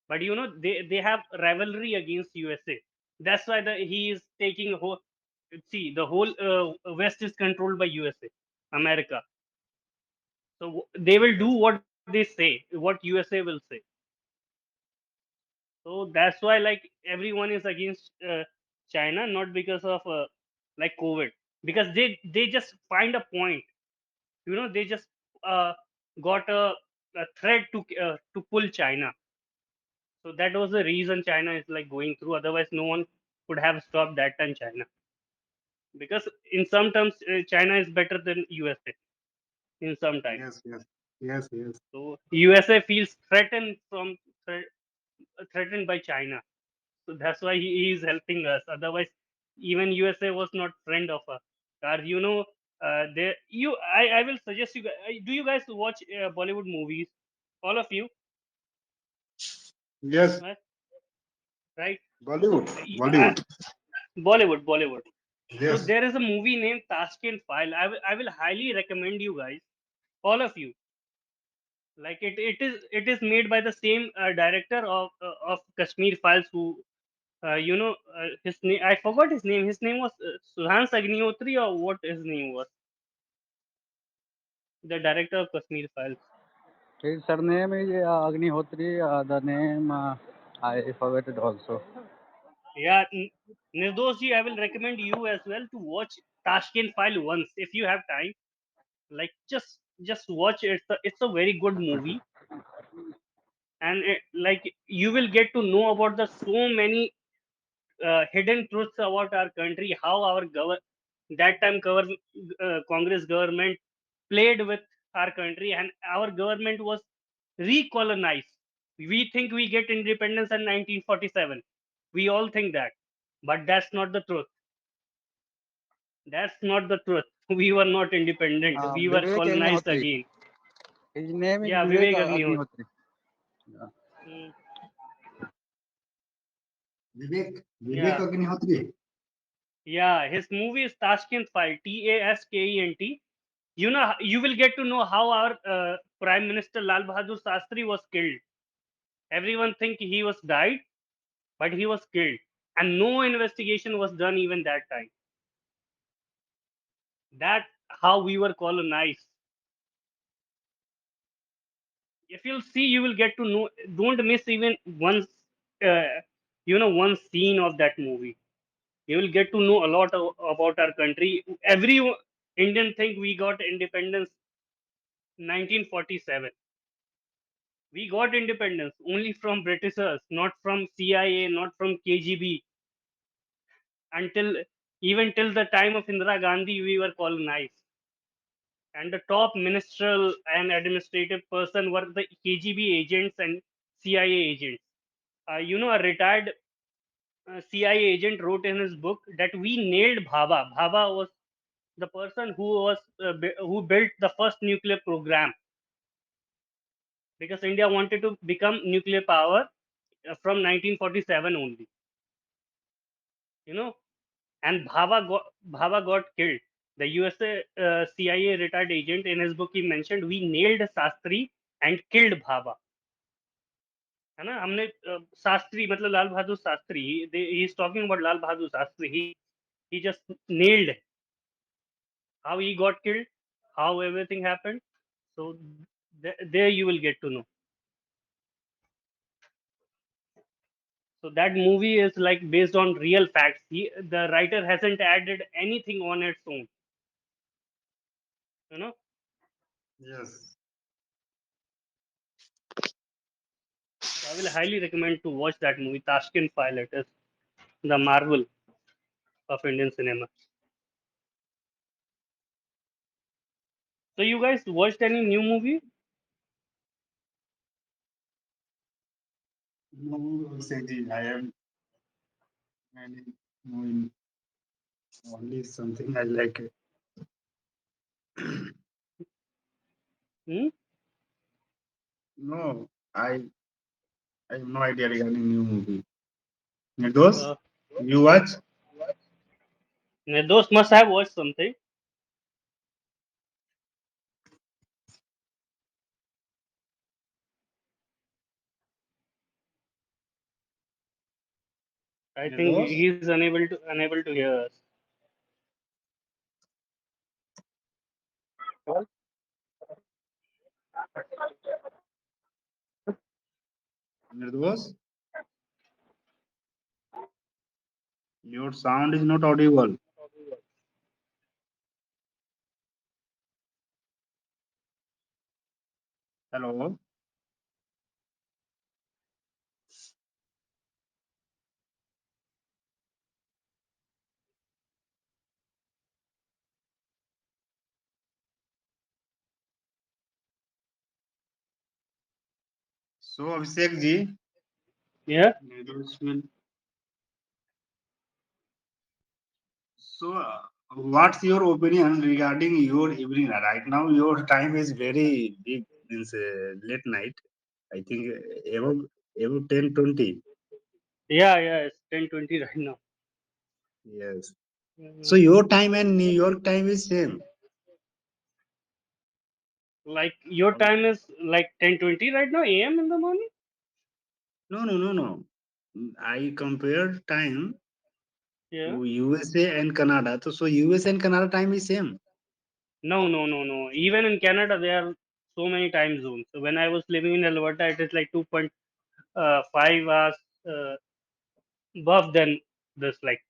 Speaker 1: but they have rivalry against USA. That's why he is taking whole. See, the whole West is controlled by USA, America. So they will do what they say, what USA will say. So that's why like everyone is against China, not because of like COVID, because they just find a point. They just uh, got a thread to pull China. So that was the reason China is like going through. Otherwise, no one could have stopped that time China. Because in some terms, China is better than USA in some time.
Speaker 2: Yes, yes, yes, yes.
Speaker 1: So USA feels threatened threatened by China. So that's why he is helping us. Otherwise, even USA was not friend of us. Or there you I will suggest you guys. Do you guys watch Bollywood movies? All of you,
Speaker 2: Yes,
Speaker 1: right? Right? So
Speaker 2: Bollywood, Bollywood.
Speaker 1: Bollywood. So
Speaker 2: Yes.
Speaker 1: there is a movie named Tashkent File. I will highly recommend you guys, all of you. Like it is made by the same director of Kashmir Files, who his name, I forgot his name. His name was Suhans Agnihotri, or what his name was, the director of Kashmir Files.
Speaker 4: His surname is Agnihotri. The name I forgot it also.
Speaker 1: Yeah, Nirdosh ji, I will recommend you as well to watch Tashkent File once if you have time. Like just watch it. It's a very good movie, and like you will get to know about the so many hidden truths about our country, how our that time Congress government played with our country, and our government was recolonized. We think we get independence in 1947. We all think that, but that's not the truth. That's not the truth. We were not independent. We were
Speaker 4: Vivek
Speaker 1: colonized
Speaker 4: Agnihotri.
Speaker 1: again.
Speaker 4: His name is
Speaker 1: Yeah,
Speaker 4: Vivek
Speaker 1: Vivek Agnihotri.
Speaker 4: Agnihotri. Yeah.
Speaker 1: Mm,
Speaker 2: Vivek
Speaker 1: yeah,
Speaker 2: Agnihotri.
Speaker 1: yeah. His movie is Tashkent File. Taskent. You will get to know how our Prime Minister Lal Bahadur Shastri was killed. Everyone think he was died, but he was killed, and no investigation was done even that time. That how we were colonized. If you'll see, you will get to know. Don't miss even uh, one scene of that movie. You will get to know a lot about our country. Every Indian think we got independence 1947. We got independence only from Britishers, not from CIA, not from KGB. Until even till the time of Indira Gandhi, we were colonized. And the top ministerial and administrative person were the KGB agents and CIA agents. A retired CIA agent wrote in his book that we nailed Bhabha. Bhabha was the person who built the first nuclear program, because India wanted to become nuclear power from 1947 only. You know, and Bhava got killed. The USA CIA retired agent, in his book he mentioned we nailed Shastri and killed Bhava. है ना हमने शास्त्री मतलब Lal Bahadur Shastri, he is talking about Lal Bahadur Shastri. He just nailed how he got killed, how everything happened. So there you will get to know. So that movie is like based on real facts. The writer hasn't added anything on its own. You know.
Speaker 2: Yes.
Speaker 1: So I will highly recommend to watch that movie. Tashkent File. It is the marvel of Indian cinema. So you guys watched any new movie?
Speaker 2: No, Abhishekjee, I am many movie only something I like.
Speaker 1: Hmm?
Speaker 2: No, I have no idea regarding new movie. Those
Speaker 1: Uh,
Speaker 2: you watch?
Speaker 1: those must have watched something. I think
Speaker 2: Those?
Speaker 1: he's unable to hear us.
Speaker 2: Those? Your sound is not audible. Hello. So Abhishek ji,
Speaker 1: Yeah.
Speaker 2: those will. So what's your opinion regarding your evening? Right now, your time is very big. Means late night. I think above 10:20.
Speaker 1: Yeah, yeah. It's 10:20 right now.
Speaker 2: Yes. So
Speaker 1: Mhm.
Speaker 2: your time and New York time is same.
Speaker 1: Like your time is like 10:20 right now a.m. in the morning.
Speaker 2: No. I compare time
Speaker 1: Yeah.
Speaker 2: to USA and Canada. So USA and Canada time is same.
Speaker 1: No, no, no, no. Even in Canada, there are so many time zones. So when I was living in Alberta, it is like 2.5 hours above than this, like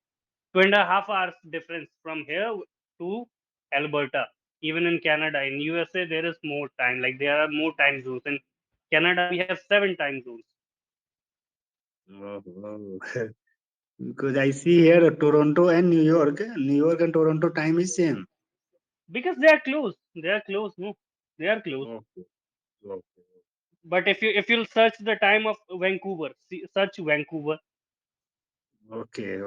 Speaker 1: 2.5 hours difference from here to Alberta. Even in Canada, in USA, there is more time. Like there are more time zones. In Canada, we have 7 time zones
Speaker 2: Oh. Because I see here Toronto and New York. New York and Toronto time is same.
Speaker 1: because they are close. They are close. No, they are close.
Speaker 2: Okay. Okay.
Speaker 1: But if you'll search the time of Vancouver, search Vancouver.
Speaker 2: Okay.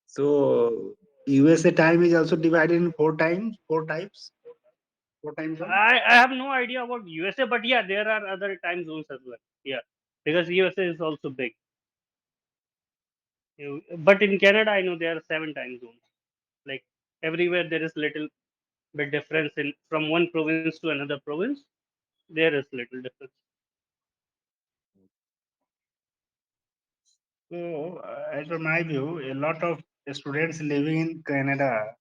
Speaker 2: So USA time is also divided in four types, four time zone.
Speaker 1: I have no idea about USA, but yeah, there are other time zones as well. Yeah, because USA is also big. But in Canada, I know there are 7 time zones. Like everywhere, there is little bit difference in from one province to another province. There is little difference.
Speaker 2: So as per my view, a lot of students living in Canada.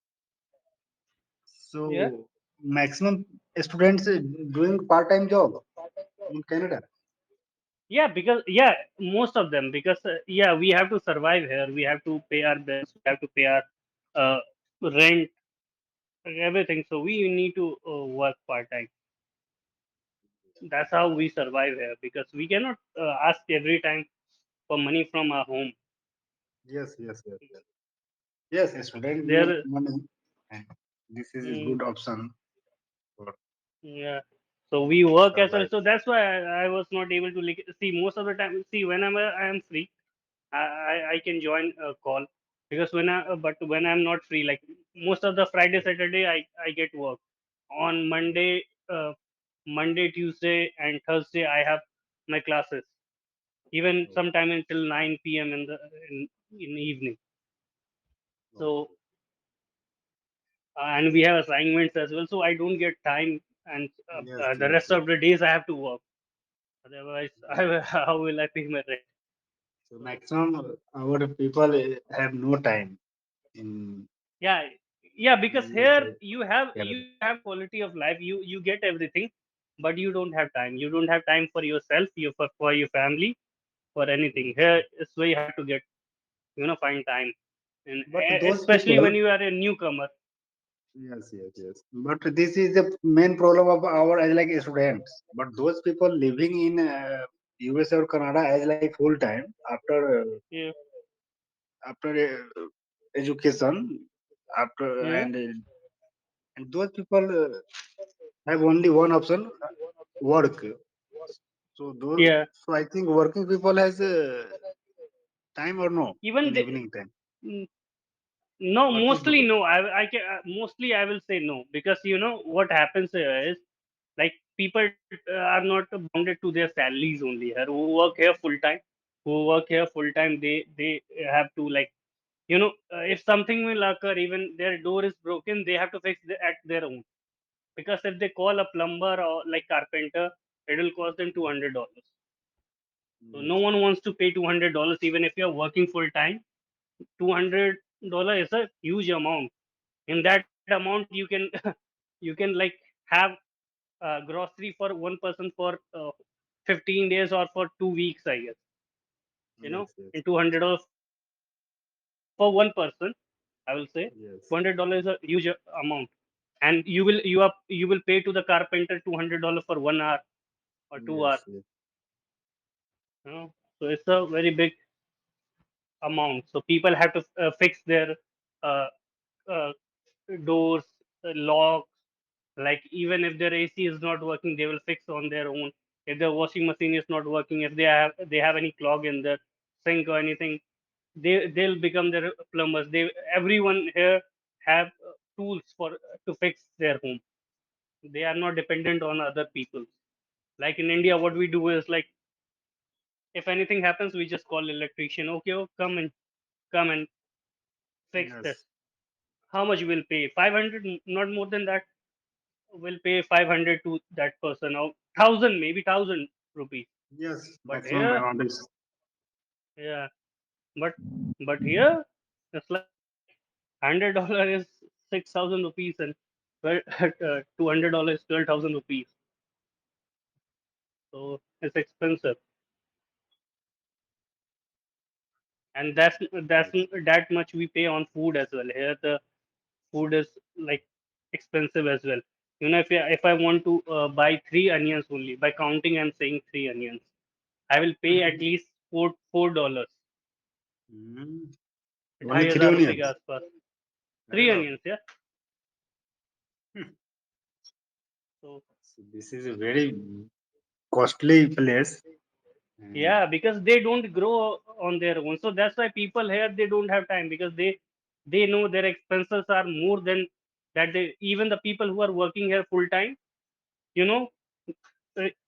Speaker 1: Yeah,
Speaker 2: So maximum students doing part time job in Canada.
Speaker 1: yeah, because yeah, most of them because yeah, we have to survive here. We have to pay our bills. We have to pay our uh, rent, everything. So we need to work part time. That's how we survive here because we cannot ask every time for money from our home.
Speaker 2: Yes. Yes, a student need
Speaker 1: There,
Speaker 2: money, and this is a
Speaker 1: mm,
Speaker 2: good option for
Speaker 1: yeah. So we work as well.
Speaker 2: survive.
Speaker 1: So that's why I was not able to like, see most of the time. See, whenever I am free, I can join a call because but when I'm not free, like most of the Friday, Saturday, I get work. On Monday, Tuesday, and Thursday, I have my classes. Even sometime until 9 p.m. in the evening. So and we have assignments as well. So I don't get time, and the rest
Speaker 2: Yes.
Speaker 1: of the days I have to work. Otherwise, how will I pay my rent?
Speaker 2: So
Speaker 1: So
Speaker 2: maximum our people have no time in
Speaker 1: yeah, Yeah, because
Speaker 2: Yes,
Speaker 1: here
Speaker 2: yes.
Speaker 1: you have quality of life. You get everything, but you don't have time. You don't have time for yourself, for your family, for anything.
Speaker 2: Yes.
Speaker 1: Here it's very hard to get, find time, and
Speaker 2: But those
Speaker 1: especially when
Speaker 2: people,
Speaker 1: you are a newcomer.
Speaker 2: yes, yes, yes. But this is the main problem of our as like students. But those people living in USA or Canada as like full time
Speaker 1: Yeah.
Speaker 2: after education after
Speaker 1: Yeah.
Speaker 2: and those people have only one option, work. So those,
Speaker 1: Yeah.
Speaker 2: so I think working people has time or no
Speaker 1: Even
Speaker 2: in
Speaker 1: they,
Speaker 2: evening time.
Speaker 1: mm, no,
Speaker 2: What you
Speaker 1: mostly
Speaker 2: think?
Speaker 1: no. I can mostly I will say no, because what happens here is, like, people are not bounded to their salaries only here. Who work here full time, they have to, like, if something will occur, even their door is broken, they have to fix at their own. Because if they call a plumber or like carpenter, it will cost them $200. So no
Speaker 2: Yes,
Speaker 1: one wants to pay $200, even if you're working full time. $200 is a huge amount. In that amount, you can, like, have grocery for one person for 15 days or for 2 weeks, I guess.
Speaker 2: yes, yes,
Speaker 1: In $200 for one person, I will say $200 is a
Speaker 2: yes,
Speaker 1: huge amount. And you will pay to the carpenter $200 for 1 hour or 2 hours.
Speaker 2: yes, yes,
Speaker 1: So it's a very big amount. So people have to fix their uh, uh, doors, locks. Like, even if their AC is not working, they will fix on their own. If their washing machine is not working, if they have any clog in the sink or anything, they'll become their plumbers. Everyone here have tools to fix their home. They are not dependent on other people. Like in India, what we do is, like, if anything happens, we just call electrician. Okay, oh, come and fix this.
Speaker 2: yes,
Speaker 1: How much will pay? 500, not more than that. Will pay 500 to that person, or 1,000, maybe 1,000 rupees.
Speaker 2: yes.
Speaker 1: But
Speaker 2: Maximum
Speaker 1: here,
Speaker 2: amount is
Speaker 1: yeah, but here it's like $100 is 6,000 rupees, and $200 12,000 rupees. So it's expensive, and that's
Speaker 2: yes,
Speaker 1: that much we pay on food as well. Here the food is, like, expensive as well. If I want to buy three onions only, by counting, I'm saying three onions, I will pay at least $4.
Speaker 2: mm.
Speaker 1: ढाई
Speaker 2: Only three
Speaker 1: हजार रुपए के
Speaker 2: onions.
Speaker 1: आसपास.
Speaker 2: Arey
Speaker 1: Three
Speaker 2: Baba.
Speaker 1: onions, yeah.
Speaker 2: Hmm.
Speaker 1: So
Speaker 2: So this is a very costly place. And
Speaker 1: yeah, because they don't grow on their own. So that's why people here, they don't have time, because they know their expenses are more than that. Even the people who are working here full time, you know,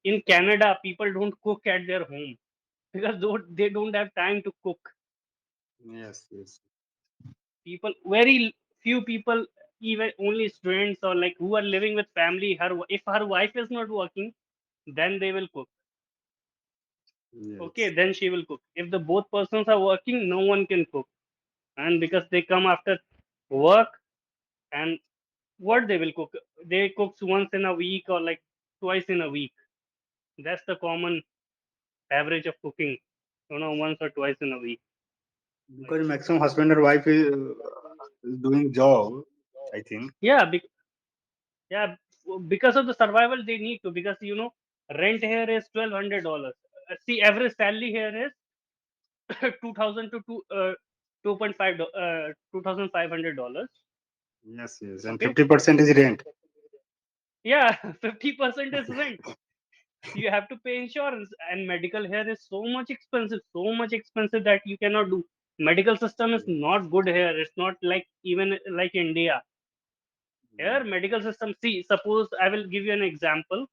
Speaker 1: in Canada, people don't cook at their home because they don't have time to cook.
Speaker 2: yes, yes,
Speaker 1: People, very few people, even only students or like who are living with family, if her wife is not working, then they will cook. Okay,
Speaker 2: yes,
Speaker 1: then she will cook. If the both persons are working, no one can cook. And because they come after work, and what they will cook, they cooks once in a week or like twice in a week. That's the common average of cooking, once or twice in a week. Like,
Speaker 2: because maximum husband or wife is doing job, I think.
Speaker 1: yeah, yeah, because of the survival they need to, because rent here is $1,200. See, average salary here is 2,000 to 2.5 $2,500.
Speaker 2: Yes, yes, and
Speaker 1: Okay,
Speaker 2: 50% is rent.
Speaker 1: yeah, 50% is rent. You have to pay insurance, and medical here is so much expensive that you cannot do. Medical system is
Speaker 2: Yes,
Speaker 1: not good here. It's not like, even like India. Here,
Speaker 2: yes,
Speaker 1: medical system. See, suppose I will give you an example.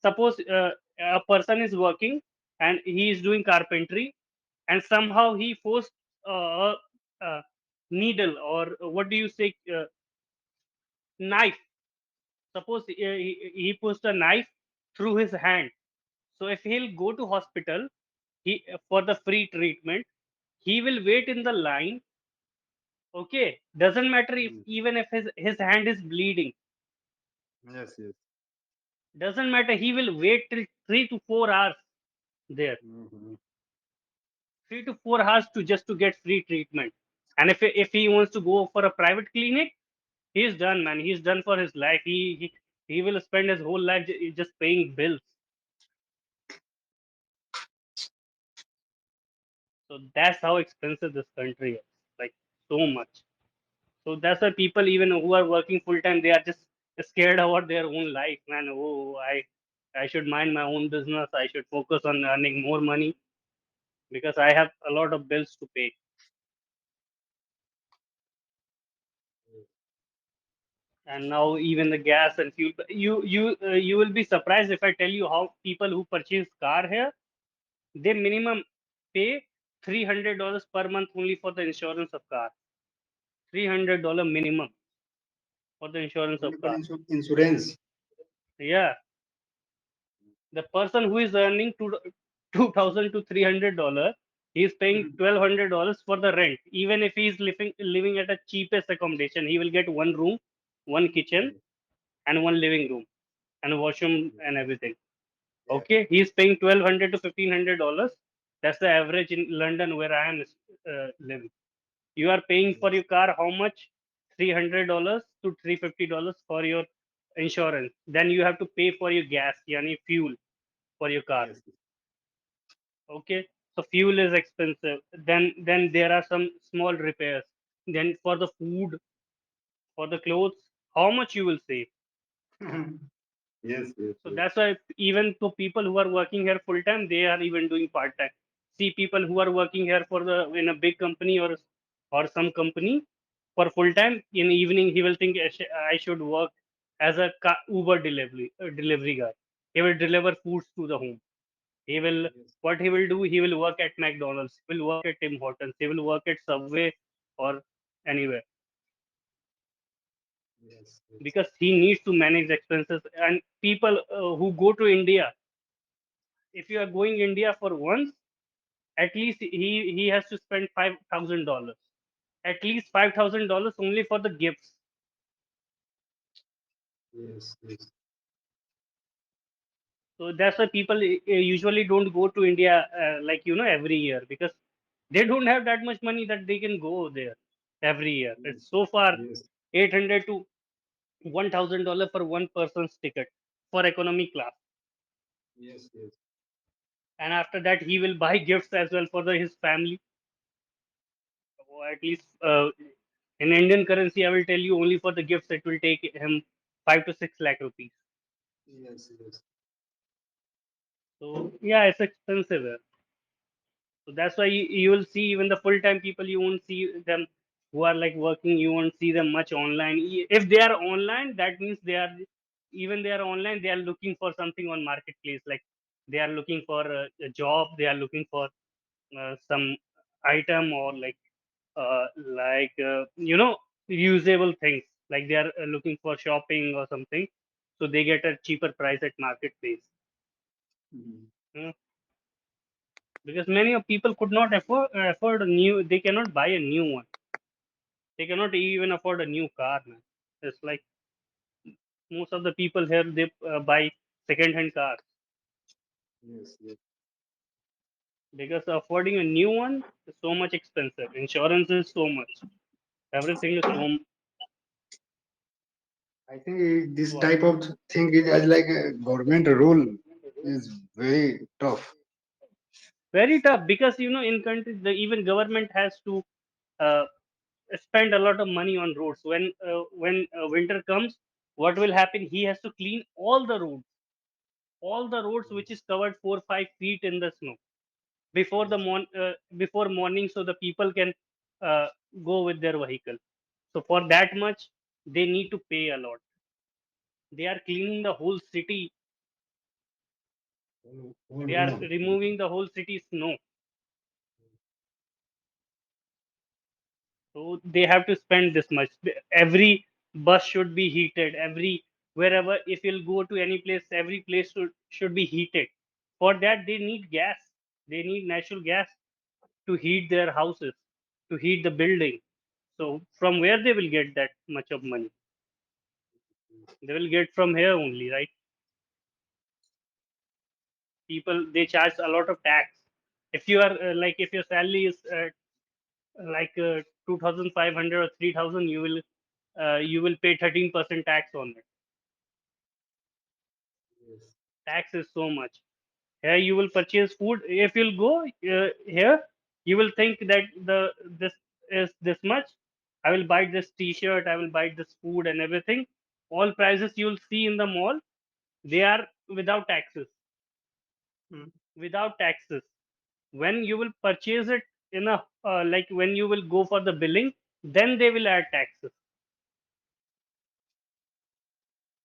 Speaker 1: Suppose a person is working and he is doing carpentry, and somehow he forced a needle, or what do you say, knife. Suppose he pushed a knife through his hand. So if he'll go to hospital, he for the free treatment, he will wait in the line. Okay, doesn't matter if
Speaker 2: Mm.
Speaker 1: even if his hand is bleeding,
Speaker 2: Yes, yes.
Speaker 1: doesn't matter. He will wait till 3 to 4 hours there,
Speaker 2: Mm-hmm.
Speaker 1: 3 to 4 hours to just to get free treatment. And if he wants to go for a private clinic, he's done, man. He's done for his life. He will spend his whole life just paying bills. So that's how expensive this country is, like so much. So that's why people, even who are working full time, they are just scared about their own life, man. Oh, I should mind my own business. I should focus on earning more money because I have a lot of bills to pay. And now even the gas and fuel. You will be surprised if I tell you how people who purchase car here, they minimum pay $300 per month only for the insurance of car. $300 minimum for the insurance of
Speaker 2: Only for
Speaker 1: car.
Speaker 2: insurance.
Speaker 1: Yeah, the person who is earning 2,000 to $300, he is paying
Speaker 2: Mhm.
Speaker 1: $1,200 for the rent. Even if he is living at a cheapest accommodation, he will get one room, one kitchen,
Speaker 2: Yes,
Speaker 1: and one living room and washroom
Speaker 2: yes,
Speaker 1: and everything.
Speaker 2: yeah.
Speaker 1: Okay, he is paying $1,200 to $1,500. That's the average in London where I am living. You are paying for
Speaker 2: Yes,
Speaker 1: your car how much? $300 to $350 for your insurance. Then you have to pay for your gas, yani fuel for your car.
Speaker 2: yes,
Speaker 1: Okay, so fuel is expensive. Then there are some small repairs. Then for the food, for the clothes, how much you will save?
Speaker 2: yes, yes,
Speaker 1: So
Speaker 2: yes,
Speaker 1: that's why even to people who are working here full time, they are even doing part time. See people who are working here for the in a big company or some company for full time. In the evening, he will think I should work as a Uber delivery guy. He will deliver foods to the home. He will
Speaker 2: yes,
Speaker 1: what he will do. He will work at McDonald's. He will work at Tim Hortons. He will work at Subway or anywhere
Speaker 2: yes, yes.
Speaker 1: because he needs to manage expenses. And people who go to India, if you are going India for once, at least he has to spend $5,000. At least $5,000 only for the gifts.
Speaker 2: Yes, yes.
Speaker 1: So that's why people usually don't go to India like every year because they don't have that much money that they can go there every year.
Speaker 2: Yes,
Speaker 1: It's so far
Speaker 2: yes,
Speaker 1: 800 to $1,000 for one person's ticket for economy class,
Speaker 2: yes, yes,
Speaker 1: and after that he will buy gifts as well for his family. Or at least in Indian currency, I will tell you only for the gifts it will take him 5 to 6 lakh rupees.
Speaker 2: yes, yes.
Speaker 1: So yeah, it's expensive. So that's why you will see even the full time people, you won't see them who are like working, you won't see them much online. If they are online, that means even they are online, they are looking for something on marketplace. Like they are looking for a job, they are looking for some item or usable things. Like they are looking for shopping or something, so they get a cheaper price at marketplace.
Speaker 2: Mhm.
Speaker 1: Hmm. Because many of people could not afford a new, they cannot buy a new one, they cannot even afford a new car, man. It's like most of the people here, they buy second hand cars
Speaker 2: Yes, yes.
Speaker 1: because affording a new one is so much expensive, insurance is so much, everything is
Speaker 2: I think this
Speaker 1: what
Speaker 2: type of thing is as like a government rule is very tough.
Speaker 1: very tough because in countries the even government has to uh, spend a lot of money on roads. When winter comes, what will happen, he has to clean all the roads which is covered 4 5 feet in the snow before
Speaker 2: Yes,
Speaker 1: before morning, so the people can uh, go with their vehicle. So for that much they need to pay a lot. They are cleaning the whole city,
Speaker 2: whole
Speaker 1: they are
Speaker 2: road.
Speaker 1: removing the whole city snow. So they have to spend this much. Every bus should be heated. Wherever, if you'll go to any place, every place should be heated. For that, they need gas. They need natural gas to heat their houses, to heat the building. So from where they will get that much of money? They will get from here only, right? People, they charge a lot of tax. If you are like, if your salary is like 2,500 or 3,000, you will pay 13% tax on it.
Speaker 2: Yes.
Speaker 1: Tax is so much. Here you will purchase food. If you'll go here, you will think that this is this much. I will buy this T-shirt. I will buy this food and everything. All prices you will see in the mall, they are without taxes.
Speaker 2: Mm.
Speaker 1: Without taxes. When you will purchase it in a like when you will go for the billing, then they will add taxes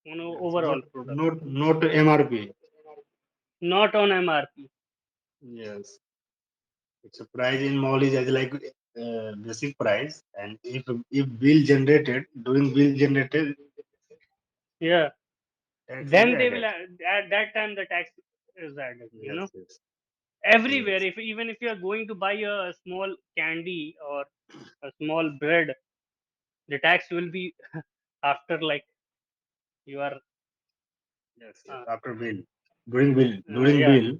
Speaker 1: on
Speaker 2: Yes. Not
Speaker 1: overall product,
Speaker 2: not MRP.
Speaker 1: not on MRP.
Speaker 2: Yes. It's a price in mall is as like basic price, and if bill generated during bill generated,
Speaker 1: Yeah,
Speaker 2: tax is
Speaker 1: then they
Speaker 2: added.
Speaker 1: will add, at that time the tax is added.
Speaker 2: Yes. Yes.
Speaker 1: Everywhere.
Speaker 2: Yes.
Speaker 1: If even if you are going to buy a small candy or a small bread, the tax will be after like you are
Speaker 2: Yes. Yes.
Speaker 1: uh,
Speaker 2: After bill, during
Speaker 1: yeah,
Speaker 2: bill.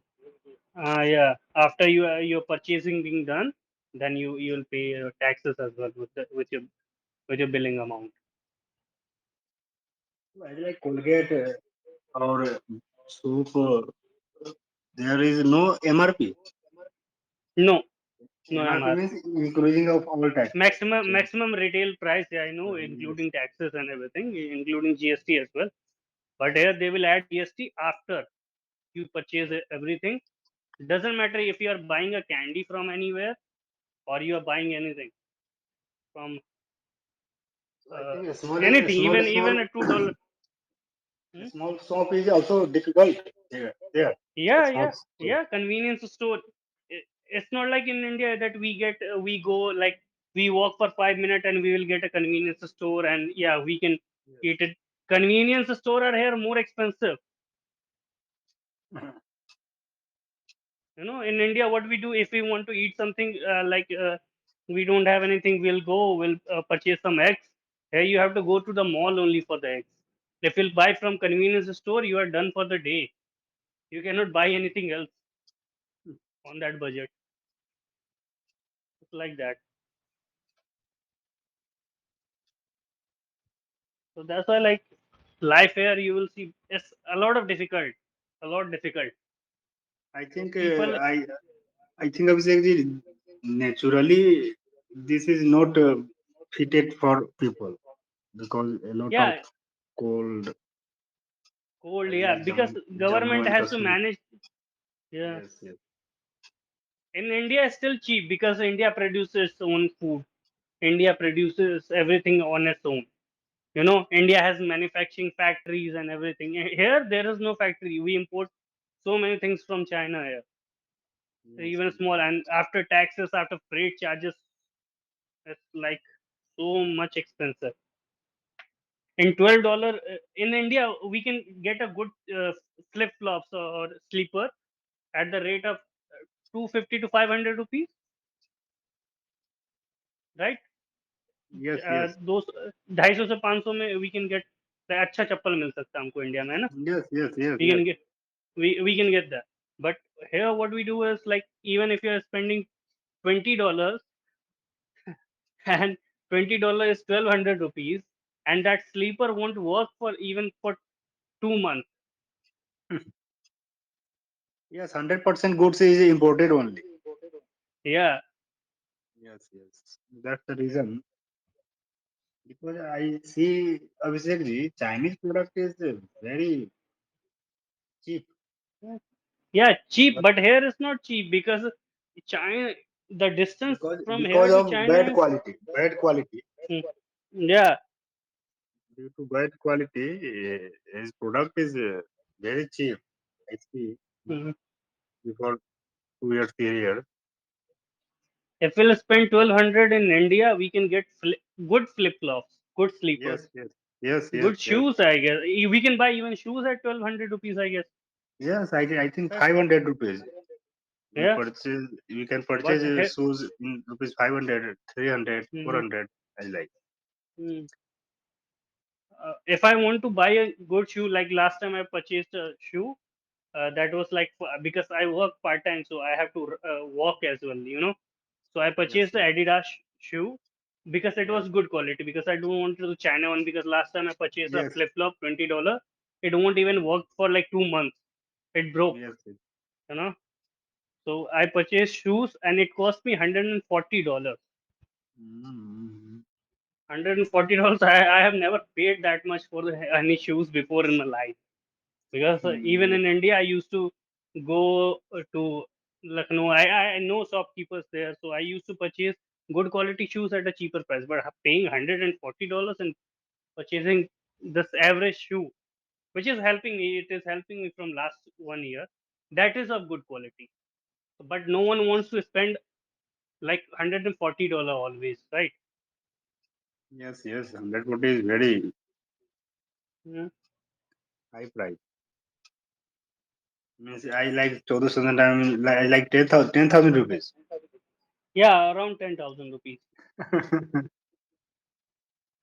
Speaker 1: yeah, after your purchasing being done, then you will pay taxes as well with your billing amount.
Speaker 2: I like Colgate or soap. There is no MRP.
Speaker 1: No, no
Speaker 2: MRP
Speaker 1: MRP.
Speaker 2: means including of all taxes. So
Speaker 1: Maximum retail price. Yeah, I know,
Speaker 2: yes.
Speaker 1: including taxes and everything, including GST as well. But here they will add GST after you purchase everything. It doesn't matter if you are buying a candy from anywhere or you are buying anything from
Speaker 2: So I
Speaker 1: uh,
Speaker 2: think
Speaker 1: anything, even a $2. Hmm?
Speaker 2: small shop is also difficult there. There, the
Speaker 1: Yeah,
Speaker 2: small
Speaker 1: yeah,
Speaker 2: store.
Speaker 1: yeah. Convenience store. It's not like in India that we go like we walk for 5 minutes and we will get a convenience store and yeah we can
Speaker 2: Yes.
Speaker 1: eat it. Convenience store are here more expensive. In India, what we do if we want to eat something we don't have anything, we'll purchase some eggs. Here you have to go to the mall only for the eggs. If you'll buy from convenience store, you are done for the day. You cannot buy anything else on that budget. It's like that. So that's why like life here you will see it's a lot of difficult, a lot difficult.
Speaker 2: I
Speaker 1: So
Speaker 2: think
Speaker 1: people,
Speaker 2: I think Abhishekjee, naturally this is not fitted for people because a lot of
Speaker 1: yeah,
Speaker 2: cold,
Speaker 1: cold,
Speaker 2: as
Speaker 1: yeah,
Speaker 2: like
Speaker 1: because
Speaker 2: Jammu
Speaker 1: government
Speaker 2: and
Speaker 1: has to
Speaker 2: Kashmir.
Speaker 1: manage. Yeah,
Speaker 2: Yes, yes,
Speaker 1: in India it's still cheap because India produces its own food. India produces everything on its own. India has manufacturing factories and everything. Here there is no factory. We import so many things from China here,
Speaker 2: yes,
Speaker 1: even
Speaker 2: yes.
Speaker 1: small. And after taxes, after freight charges, it's like so much expensive. In $12 in India, we can get a good flip flops or sleeper at the rate of 250 to 500 rupees, right?
Speaker 2: Yes, yes,
Speaker 1: दो 250 से 500 में we can get अच्छा चप्पल मिल सकता है हमको India में, है ना?
Speaker 2: yes, yes, yes,
Speaker 1: We
Speaker 2: yes.
Speaker 1: can get we can get that. But here what we do is like even if you are spending $20 and $20 is 1,200 rupees, and that sleeper won't work for even for 2 months.
Speaker 2: Yes, 100% goods is imported only.
Speaker 1: Yeah,
Speaker 2: Yes, yes. That's the reason. Because I see Abhishekji, Chinese product is very cheap.
Speaker 1: yeah, cheap.
Speaker 2: But
Speaker 1: But here it's not cheap because China, the distance from
Speaker 2: because
Speaker 1: here to
Speaker 2: of
Speaker 1: China
Speaker 2: bad
Speaker 1: is
Speaker 2: quality, bad quality.
Speaker 1: mm, yeah.
Speaker 2: Due to bad quality, his product is very cheap. I see
Speaker 1: Mhm.
Speaker 2: before 2 years period.
Speaker 1: If we'll spend 1,200 in India, we can get good flip flops, good sleepers,
Speaker 2: Yes, yes, yes, yes,
Speaker 1: good
Speaker 2: yes.
Speaker 1: shoes. I guess we can buy even shoes at 1,200 rupees. I guess.
Speaker 2: Yes, I think
Speaker 1: Right?
Speaker 2: 500 rupees.
Speaker 1: Yeah.
Speaker 2: We can
Speaker 1: But
Speaker 2: purchase shoes in rupees 500, 300,
Speaker 1: mhm.
Speaker 2: 400. I like.
Speaker 1: Mm. If I want to buy a good shoe, like last time I purchased a shoe, that was like because I work part time, so I have to walk as well, you know. So I
Speaker 2: Yes,
Speaker 1: purchased the
Speaker 2: yes,
Speaker 1: Adidas shoe because it
Speaker 2: yes,
Speaker 1: was good quality. Because I don't want to China one, because last time I purchased a
Speaker 2: yes,
Speaker 1: flip flop $20, it won't even work for like 2 months. It broke,
Speaker 2: yes, yes.
Speaker 1: you know. So I purchased shoes and it cost me $140.
Speaker 2: Mm.
Speaker 1: $140. I have never paid that much for any shoes before in my life. Because even
Speaker 2: Yes,
Speaker 1: in India, I used to go to Lucknow. I know shopkeepers there, so I used to purchase good quality shoes at a cheaper price. But paying $140 and purchasing this average shoe, which is helping me, it is helping me from last 1 year. That is of good quality. But no one wants to spend like $140 always, right?
Speaker 2: yes, yes. 140 is very
Speaker 1: Yeah,
Speaker 2: high price. Means I like 14,000 time. I like 10,000 rupees.
Speaker 1: yeah, around 10,000 rupees.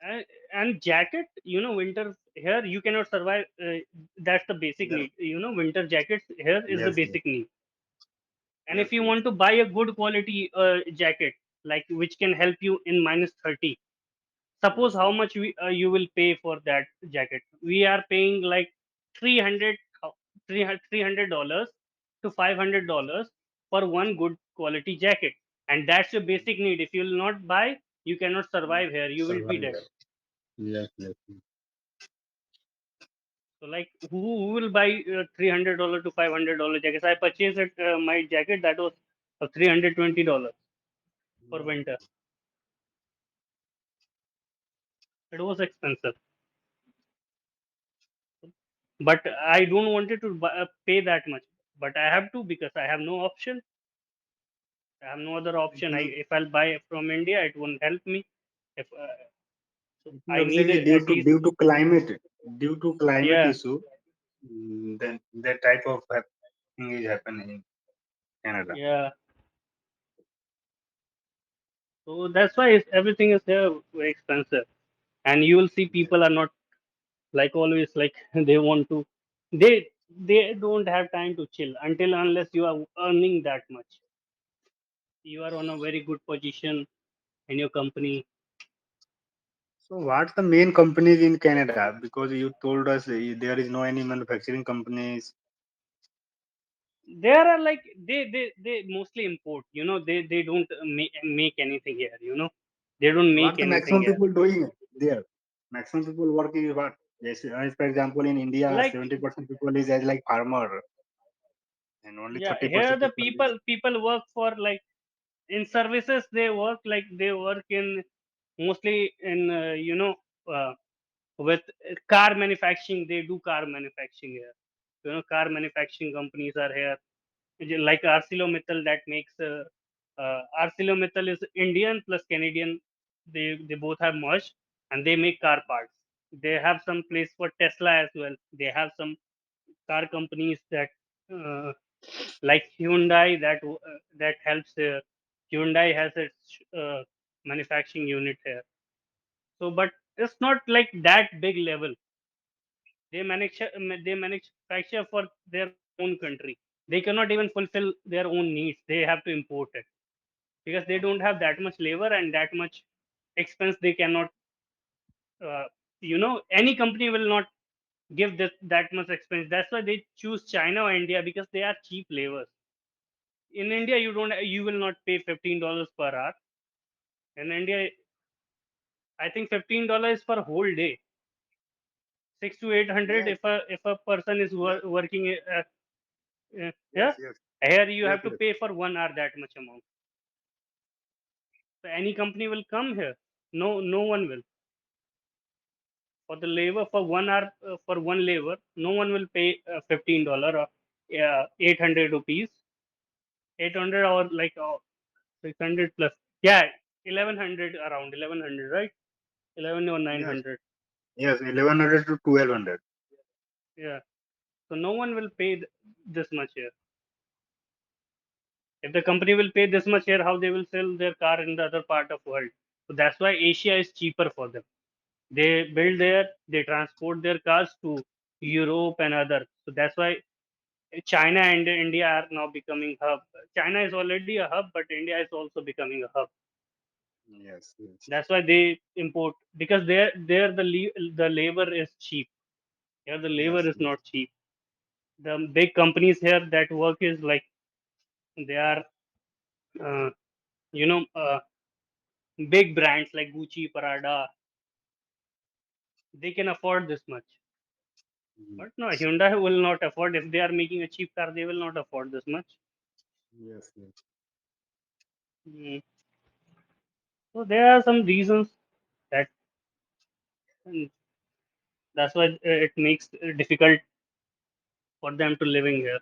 Speaker 1: and, and jacket, you know, winter here you cannot survive, that's the basic
Speaker 2: Yes,
Speaker 1: need, you know. Winter jackets here is the
Speaker 2: yes, yes,
Speaker 1: basic need. And
Speaker 2: yes,
Speaker 1: if you
Speaker 2: yes,
Speaker 1: want to buy a good quality jacket, like which can help you in minus 30, suppose
Speaker 2: yes,
Speaker 1: how
Speaker 2: yes.
Speaker 1: much you will pay for that jacket. We are paying like 300 $300 to $500 for one good quality jacket, and that's your basic need. If you will not buy, you cannot
Speaker 2: Yes.
Speaker 1: survive here, you will be dead.
Speaker 2: Survival. Yes, yes,
Speaker 1: So like who will buy $300 to $500 jackets? I purchased it, my jacket that was $320 for
Speaker 2: yes.
Speaker 1: winter. It was expensive, but I don't wanted to pay that much. But I have to because I have no option. I have no other
Speaker 2: I
Speaker 1: option.
Speaker 2: think
Speaker 1: If I'll buy from India, it won't help me. If so,
Speaker 2: I think
Speaker 1: I need
Speaker 2: Abhishekjee,
Speaker 1: at least,
Speaker 2: due to climate
Speaker 1: yeah,
Speaker 2: issue, then that type of thing is happening in Canada.
Speaker 1: yeah. So that's why everything is here very expensive, and you will see
Speaker 2: Yes.
Speaker 1: people are not like always like they want to, they don't have time to chill until unless you are earning that much, you are on a very good position in your company.
Speaker 2: So what's the main companies in Canada? Because you told us there is no any manufacturing companies.
Speaker 1: There are like they mostly import, you know. They don't make anything here, you know. They don't make
Speaker 2: What the
Speaker 1: anything
Speaker 2: maximum
Speaker 1: here.
Speaker 2: people doing there? Maximum people working is what? Yes, as for example, in India,
Speaker 1: Like
Speaker 2: 70% people is as like farmer, and only
Speaker 1: yeah, here
Speaker 2: 30%
Speaker 1: the
Speaker 2: people is
Speaker 1: people work for like in services. They work like they work in mostly in you know, uh, with car manufacturing. They do car manufacturing here, you know. Car manufacturing companies are here. Like ArcelorMittal that makes ArcelorMittal is Indian plus Canadian. They both have merged and they make car parts. They have some place for Tesla as well. They have some car companies that uh, like Hyundai that helps. Hyundai has its manufacturing unit here. So, but it's not like that big level. They manufacture for their own country. They cannot even fulfill their own needs. They have to import it because they don't have that much labor and that much expense. They cannot, uh, you know, any company will not give this that much expense. That's why they choose China or India because they are cheap labors. In India, you will not pay $15 per hour. In India, I think $15 for a whole day, 6 to 8 hundred.
Speaker 2: yes,
Speaker 1: If a person is
Speaker 2: yes,
Speaker 1: working,
Speaker 2: yes,
Speaker 1: yeah,
Speaker 2: yes,
Speaker 1: here you
Speaker 2: yes,
Speaker 1: have to
Speaker 2: yes.
Speaker 1: pay for 1 hour that much amount. So any company will come here? No, no one will. For the labor for 1 hour, for one labor, no one will pay $15 or 800 rupees, 800 or like 600 plus. Yeah, 1100, around 1100, right? 11 or
Speaker 2: Yes,
Speaker 1: 900.
Speaker 2: yes, 1100 to 1200.
Speaker 1: Yeah. So no one will pay this much here. If the company will pay this much here, how they will sell their car in the other part of world? So that's why Asia is cheaper for them. They build there, they transport their cars to Europe and other. So that's why China and India are now becoming hub. China is already a hub, but India is also becoming a hub.
Speaker 2: Yes, yes,
Speaker 1: That's why they import, because there the labor is cheap. Here the labor
Speaker 2: yes,
Speaker 1: is
Speaker 2: yes.
Speaker 1: not cheap. The big companies here that work is like they are uh, you know big brands like Gucci, Prada. They can afford this much.
Speaker 2: Mm.
Speaker 1: But no, Hyundai will not afford. If they are making a cheap car, they will not afford this much.
Speaker 2: Yes, yes.
Speaker 1: Mm. So there are some reasons that and that's why it makes it difficult for them to living here.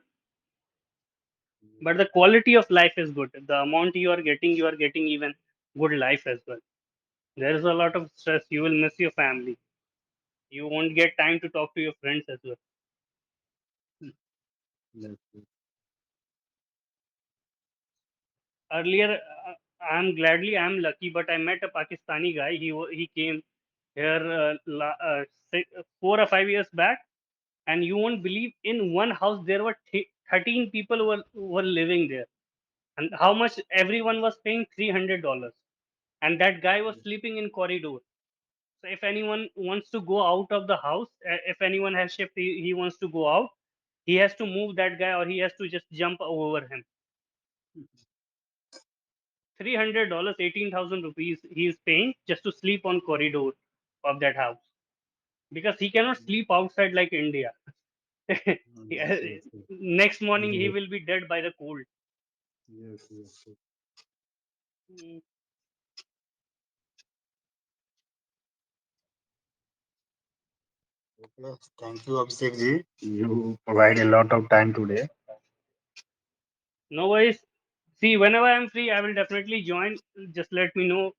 Speaker 1: But the quality of life is good. The amount you are getting even good life as well. There is a lot of stress. You will miss your family. You won't get time to talk to your friends as well.
Speaker 2: Yes, yes.
Speaker 1: Earlier, I'm lucky, but I met a Pakistani guy. He came here 4 or 5 years back, and you won't believe in one house there were 13 people were living there, and how much everyone was paying $300, and that guy was sleeping in corridor. So if anyone wants to go out of the house, if anyone has shift, he wants to go out, he has to move that guy or he has to just jump over him. $300, 18,000 rupees he is paying just to sleep on corridor of that house because he cannot sleep outside like India.
Speaker 2: Yes, yes, yes.
Speaker 1: Next morning he
Speaker 2: Yes,
Speaker 1: will be dead by the cold.
Speaker 2: yes, yes, yes.
Speaker 1: Mm.
Speaker 2: Okay. Thank you, Abhishek ji. You provide a lot of time today.
Speaker 1: No worries. See, whenever I'm free, I will definitely join. Just let me know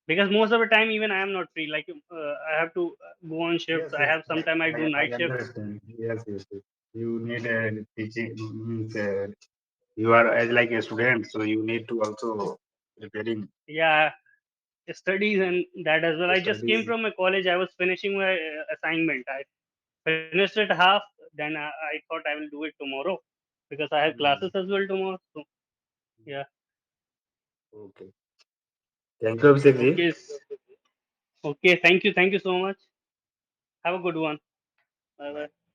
Speaker 1: because most of the time, even I am not free. Like I have to go on shifts.
Speaker 2: Yes,
Speaker 1: I
Speaker 2: yes.
Speaker 1: have sometime I do
Speaker 2: I
Speaker 1: night shifts.
Speaker 2: understand. Yes, yes, yes. You need a teaching. Means, you are as like a student, so you need to also preparing
Speaker 1: Yeah, studies and that as well. I just came
Speaker 2: studies.
Speaker 1: from my college. I was finishing my assignment. I finished it half. Then I thought I will do it tomorrow because I have classes
Speaker 2: Mm,
Speaker 1: as well tomorrow. So yeah.
Speaker 2: okay. Thank you, Abhishek ji.
Speaker 1: Okay. Okay. Thank you. Thank you so much. Have a good one. Bye bye.
Speaker 2: Bye.